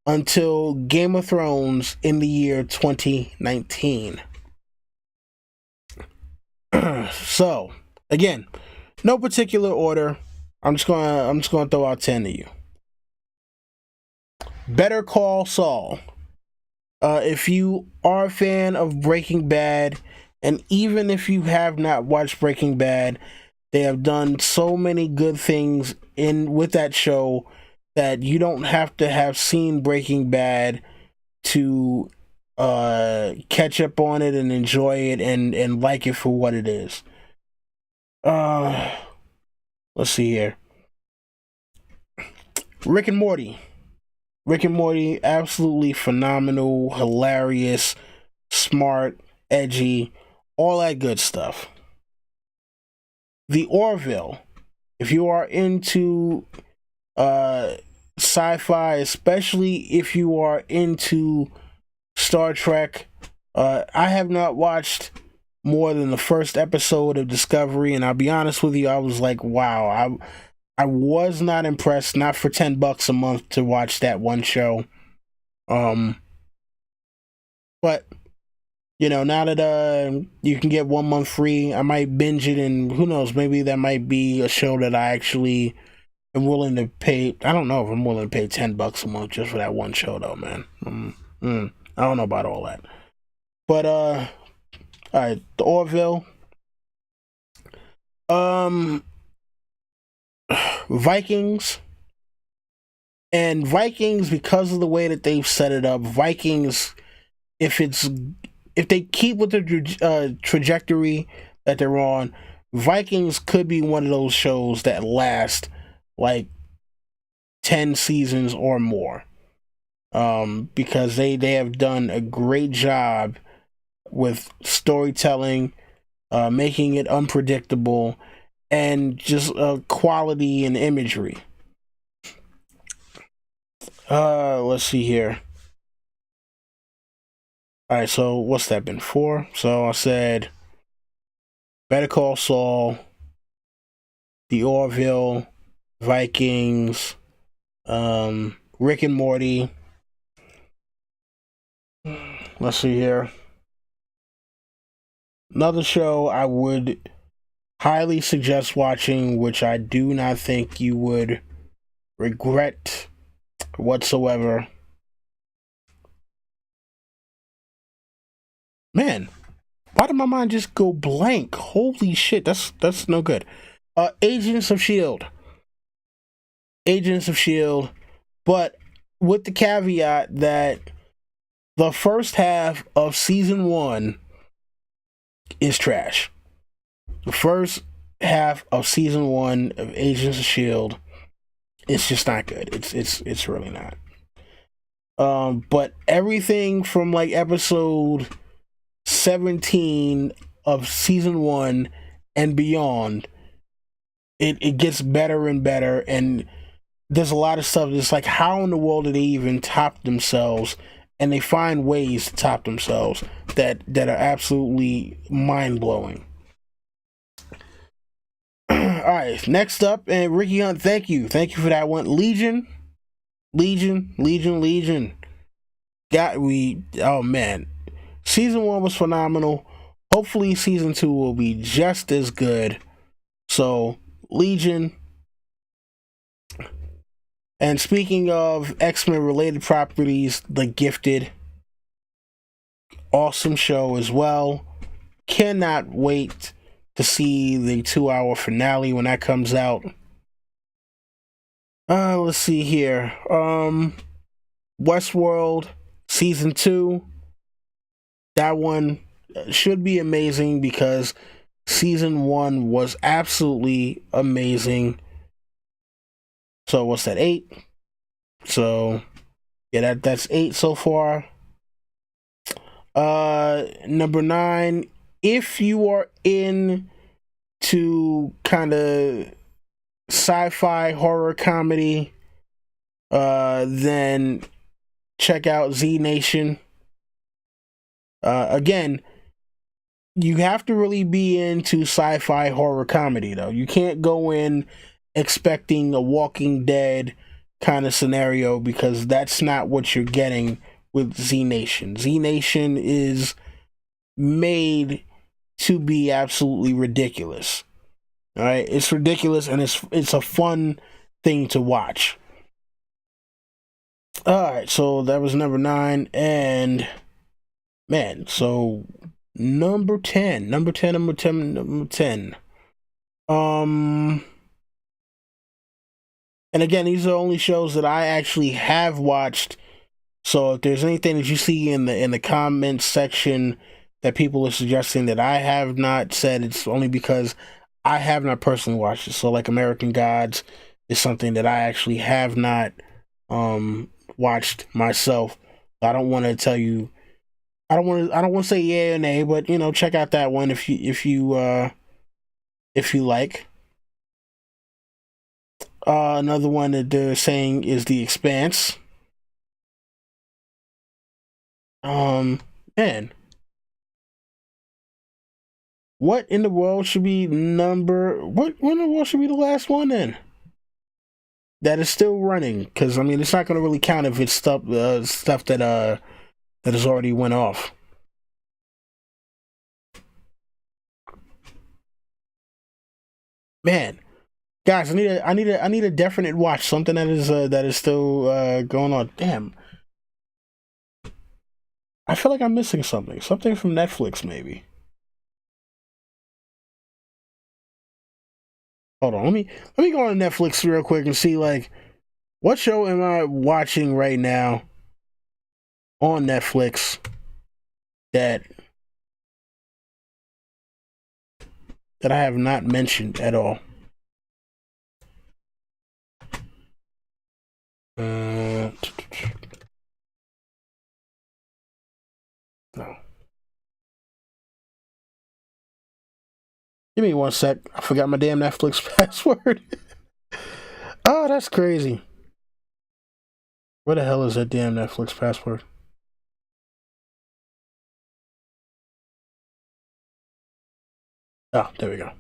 until Game of Thrones in the year 2019. So, again, no particular order. I'm just gonna throw out 10 to you. Better Call Saul. If you are a fan of Breaking Bad, and even if you have not watched Breaking Bad, they have done so many good things with that show that you don't have to have seen Breaking Bad to catch up on it and enjoy it and like it for what it is. Let's see here. Rick and Morty. Rick and Morty, absolutely phenomenal, hilarious, smart, edgy, all that good stuff. The Orville. If you are into sci-fi, especially if you are into Star Trek, I have not watched more than the first episode of Discovery, and I'll be honest with you, I was like, wow, I was not impressed, not for $10 a month to watch that one show. But you know, now that you can get 1 month free, I might binge it, and who knows, maybe that might be a show that I actually am willing to pay. I don't know if I'm willing to pay $10 a month just for that one show, though, man. I don't know about all that. But all right, the Orville. Vikings. And Vikings, because of the way that they've set it up, Vikings, if they keep with the trajectory that they're on, Vikings could be one of those shows that last like 10 seasons or more. Because they have done a great job with storytelling, making it unpredictable, and just quality and imagery. Let's see here. All right, so what's that been for? So I said Better Call Saul, The Orville, Vikings, Rick and Morty. Let's see here. Another show I would highly suggest watching, which I do not think you would regret whatsoever. Man, why did my mind just go blank? Holy shit, that's no good. Agents of S.H.I.E.L.D. Agents of S.H.I.E.L.D. But with the caveat that the first half of season 1 is trash. The first half of season 1 of Agents of S.H.I.E.L.D. it's just not good. It's really not. But everything from like episode 17 of season 1 and beyond, it gets better and better, and there's a lot of stuff that's like, how in the world did they even top themselves? And they find ways to top themselves that are absolutely mind-blowing. All right, next up, and Ricky Hunt, thank you for that one. Legion. Oh man, season 1 was phenomenal. Hopefully season 2 will be just as good. So Legion. And speaking of X-Men related properties, The Gifted, awesome show as well. Cannot wait to see the 2-hour finale when that comes out. Let's see here. Westworld season 2. That one should be amazing because season 1 was absolutely amazing. So what's that, 8? So yeah, that's 8 so far. Number 9, if you are in to kind of sci-fi horror comedy, then check out Z Nation. Again, you have to really be into sci-fi horror comedy though. You can't go in expecting a Walking Dead kind of scenario, because that's not what you're getting with Z Nation. Z Nation is made to be absolutely ridiculous. All right, it's ridiculous, and it's a fun thing to watch. All right, so that was number 9, and man, so number 10. And again, these are only shows that I actually have watched. So if there's anything that you see in the comments section that people are suggesting that I have not said, it's only because I have not personally watched it. So like American Gods is something that I actually have not watched myself. I don't want to tell you. I don't want to say yeah or nay, but you know, check out that one if you like. Another one that they're saying is The Expanse. Man, what in the world should be what in the world should be the last one then? That is still running, because I mean, it's not going to really count if it's stuff that has already went off. Man, guys, I need a definite watch. Something that is still going on. Damn, I feel like I'm missing something. Something from Netflix, maybe. Hold on, let me go on Netflix real quick and see like what show am I watching right now on Netflix that I have not mentioned at all. No. Give me one sec. I forgot my damn Netflix password. Oh, that's crazy. Where the hell is that damn Netflix password? Oh, there we go.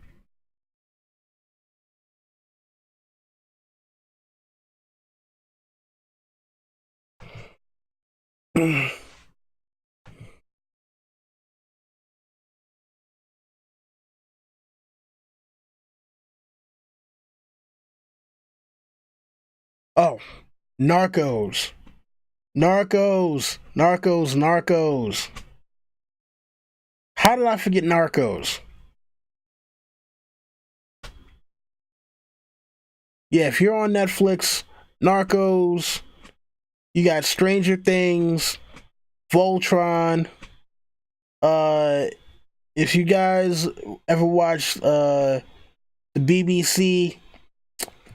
Oh, Narcos. Narcos. Narcos. Narcos. How did I forget Narcos? Yeah, if you're on Netflix, Narcos, you got Stranger Things, Voltron. If you guys ever watched the BBC,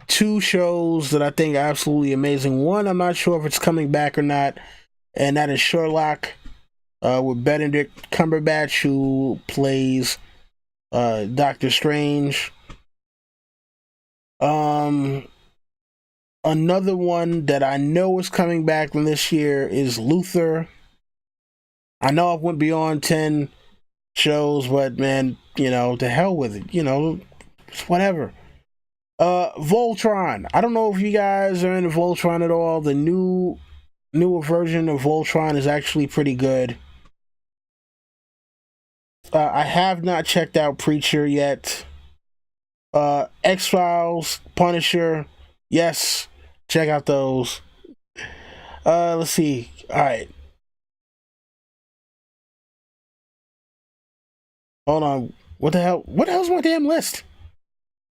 two shows that I think are absolutely amazing. One, I'm not sure if it's coming back or not, and that is Sherlock with Benedict Cumberbatch, who plays Doctor Strange. Another one that I know is coming back from this year is Luther. I know I went beyond 10 shows, but man, you know, to hell with it. You know, whatever. Voltron. I don't know if you guys are into Voltron at all. The newer version of Voltron is actually pretty good. I have not checked out Preacher yet. X-Files, Punisher, yes, check out those. Let's see. All right, hold on. What the hell? What the hell's my damn list?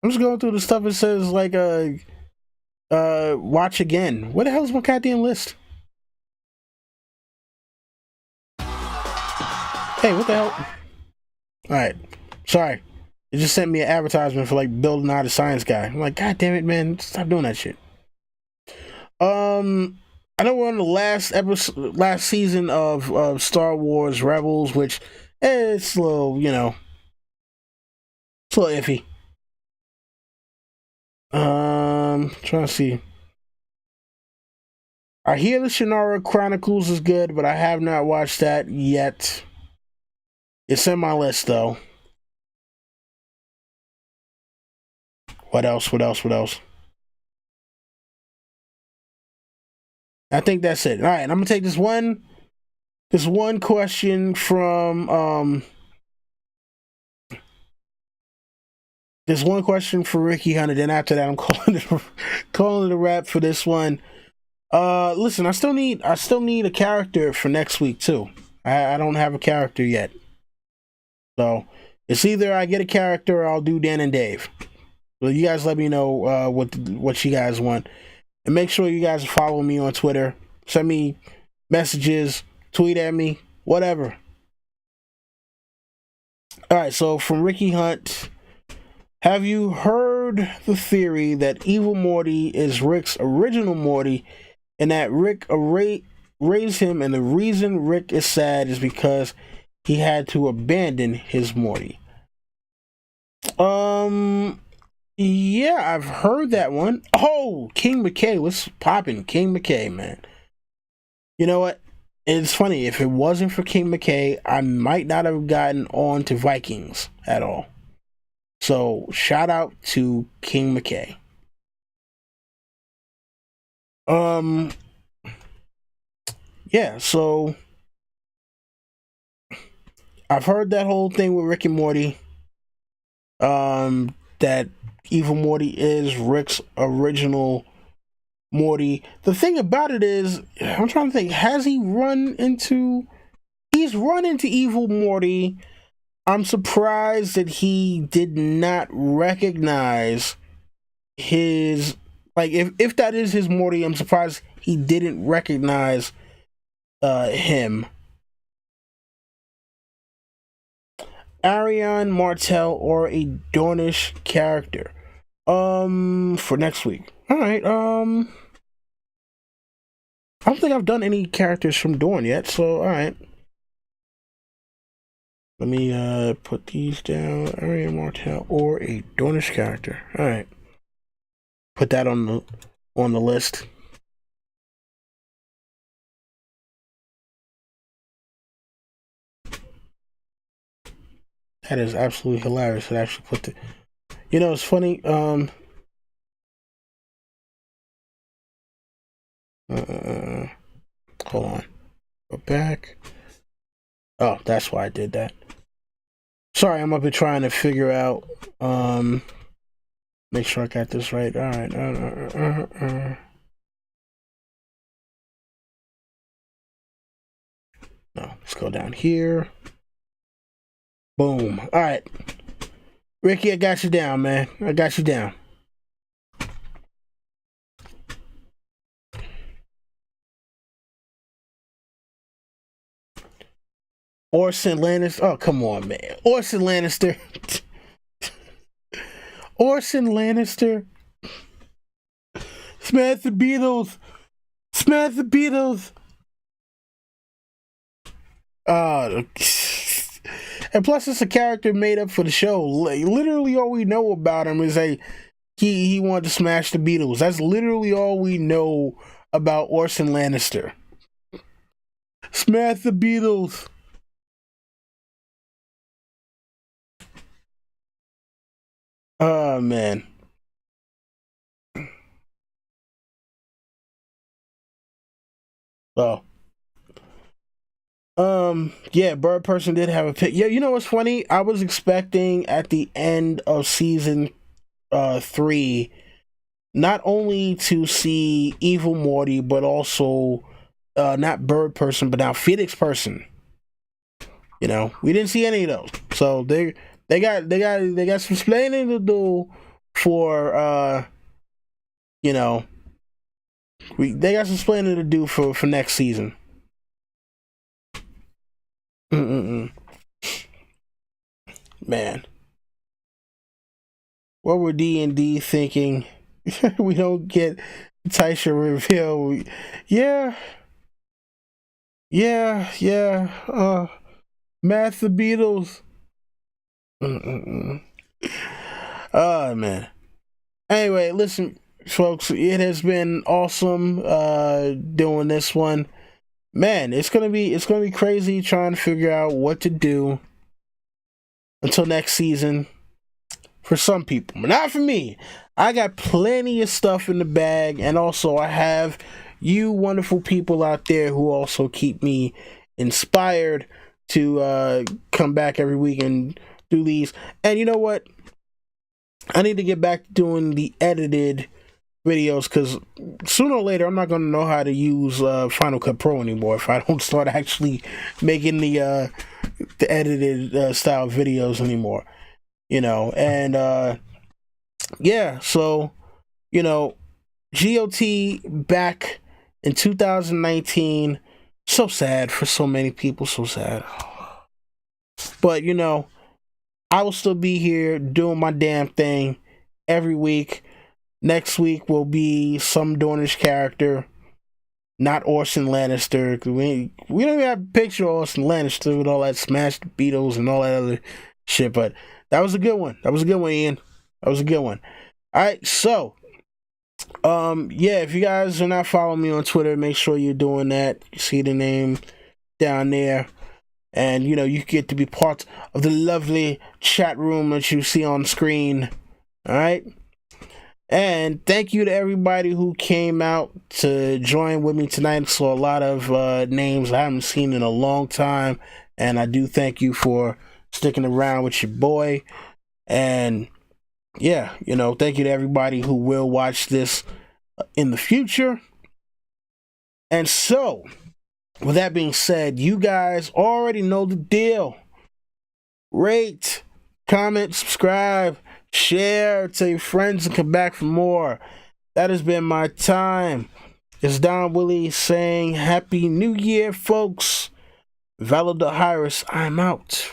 I'm just going through the stuff. It says like watch again. What the hell's my goddamn list? Hey, what the hell? All right, sorry. It just sent me an advertisement for like building out a science guy. I'm like, God damn it, man! Stop doing that shit. I know we're on the last season of Star Wars Rebels, which it's a little, you know, it's a little iffy. Trying to see. I hear the Shannara Chronicles is good, but I have not watched that yet. It's in my list though. What else? What else? What else? I think that's it. All right, I'm gonna take this one question from there's one question for Ricky Hunter. Then after that, I'm calling it a wrap for this one. Listen, I still need a character for next week too. I don't have a character yet, so it's either I get a character or I'll do Dan and Dave. Well, you guys let me know what you guys want, and make sure you guys follow me on Twitter. Send me messages, tweet at me, whatever. All right. So from Ricky Hunt, have you heard the theory that Evil Morty is Rick's original Morty, and that Rick raised him, and the reason Rick is sad is because he had to abandon his Morty? Yeah, I've heard that one. Oh, King McKay, what's popping? King McKay, man. You know what? It's funny, if it wasn't for King McKay, I might not have gotten on to Vikings at all. So, shout out to King McKay. Yeah, so I've heard that whole thing with Rick and Morty. That Evil Morty is Rick's original Morty. The thing about it is, I'm trying to think, he's run into Evil Morty. I'm surprised that he did not recognize his, like, if that is his Morty, I'm surprised he didn't recognize him. Arion Martell or a Dornish character for next week. All right. I don't think I've done any characters from Dorne yet, so all right. Let me put these down. Arion Martell or a Dornish character. All right. Put that on the list. That is absolutely hilarious. It actually put the. You know, it's funny. Hold on. Go back. Oh, that's why I did that. Sorry, I'm up here trying to figure out. Make sure I got this right. All right. No, let's go down here. Boom. All right. Ricky, I got you down, man. I got you down. Orson Lannister. Oh, come on, man. Orson Lannister. Orson Lannister. Smash the Beatles. Smash the Beatles. And plus, it's a character made up for the show. Literally, all we know about him is he wanted to smash the Beatles. That's literally all we know about Orson Lannister. Smash the Beatles. Oh man. Oh. Yeah, Bird Person did have a pick. Yeah, you know what's funny? I was expecting at the end of season 3 not only to see Evil Morty, but also not Bird Person, but now Phoenix Person. You know, we didn't see any of those. So they got some explaining to do for you know, they got some explaining to do for next season. Man, what were D&D thinking? We don't get Taisha reveal. Yeah. Math the Beatles. Oh man. Anyway, listen, folks. It has been awesome doing this one. Man, it's gonna be crazy trying to figure out what to do until next season for some people, but not for me. I got plenty of stuff in the bag, and also I have you wonderful people out there who also keep me inspired to come back every week and do these. And you know what? I need to get back to doing the edited videos, because sooner or later I'm not going to know how to use Final Cut Pro anymore if I don't start actually making the edited style videos anymore, you know. And yeah, so, you know, GOT back in 2019. So sad for so many people, so sad. But, you know, I will still be here doing my damn thing every week. Next week will be some Dornish character, not Orson Lannister. We don't even have a picture of Orson Lannister with all that smashed Beatles and all that other shit. But that was a good one. That was a good one, Ian. That was a good one. All right, so yeah, if you guys are not following me on Twitter, make sure you're doing that. You see the name down there. And, you know, you get to be part of the lovely chat room that you see on screen. All right? And thank you to everybody who came out to join with me tonight. I saw a lot of names I haven't seen in a long time. And I do thank you for sticking around with your boy. And, yeah, you know, thank you to everybody who will watch this in the future. And so, with that being said, you guys already know the deal. Rate, comment, subscribe, share, tell your friends, and come back for more. That has been my time. It's Don Willie saying Happy New Year, folks. Valor the Iris, I'm out.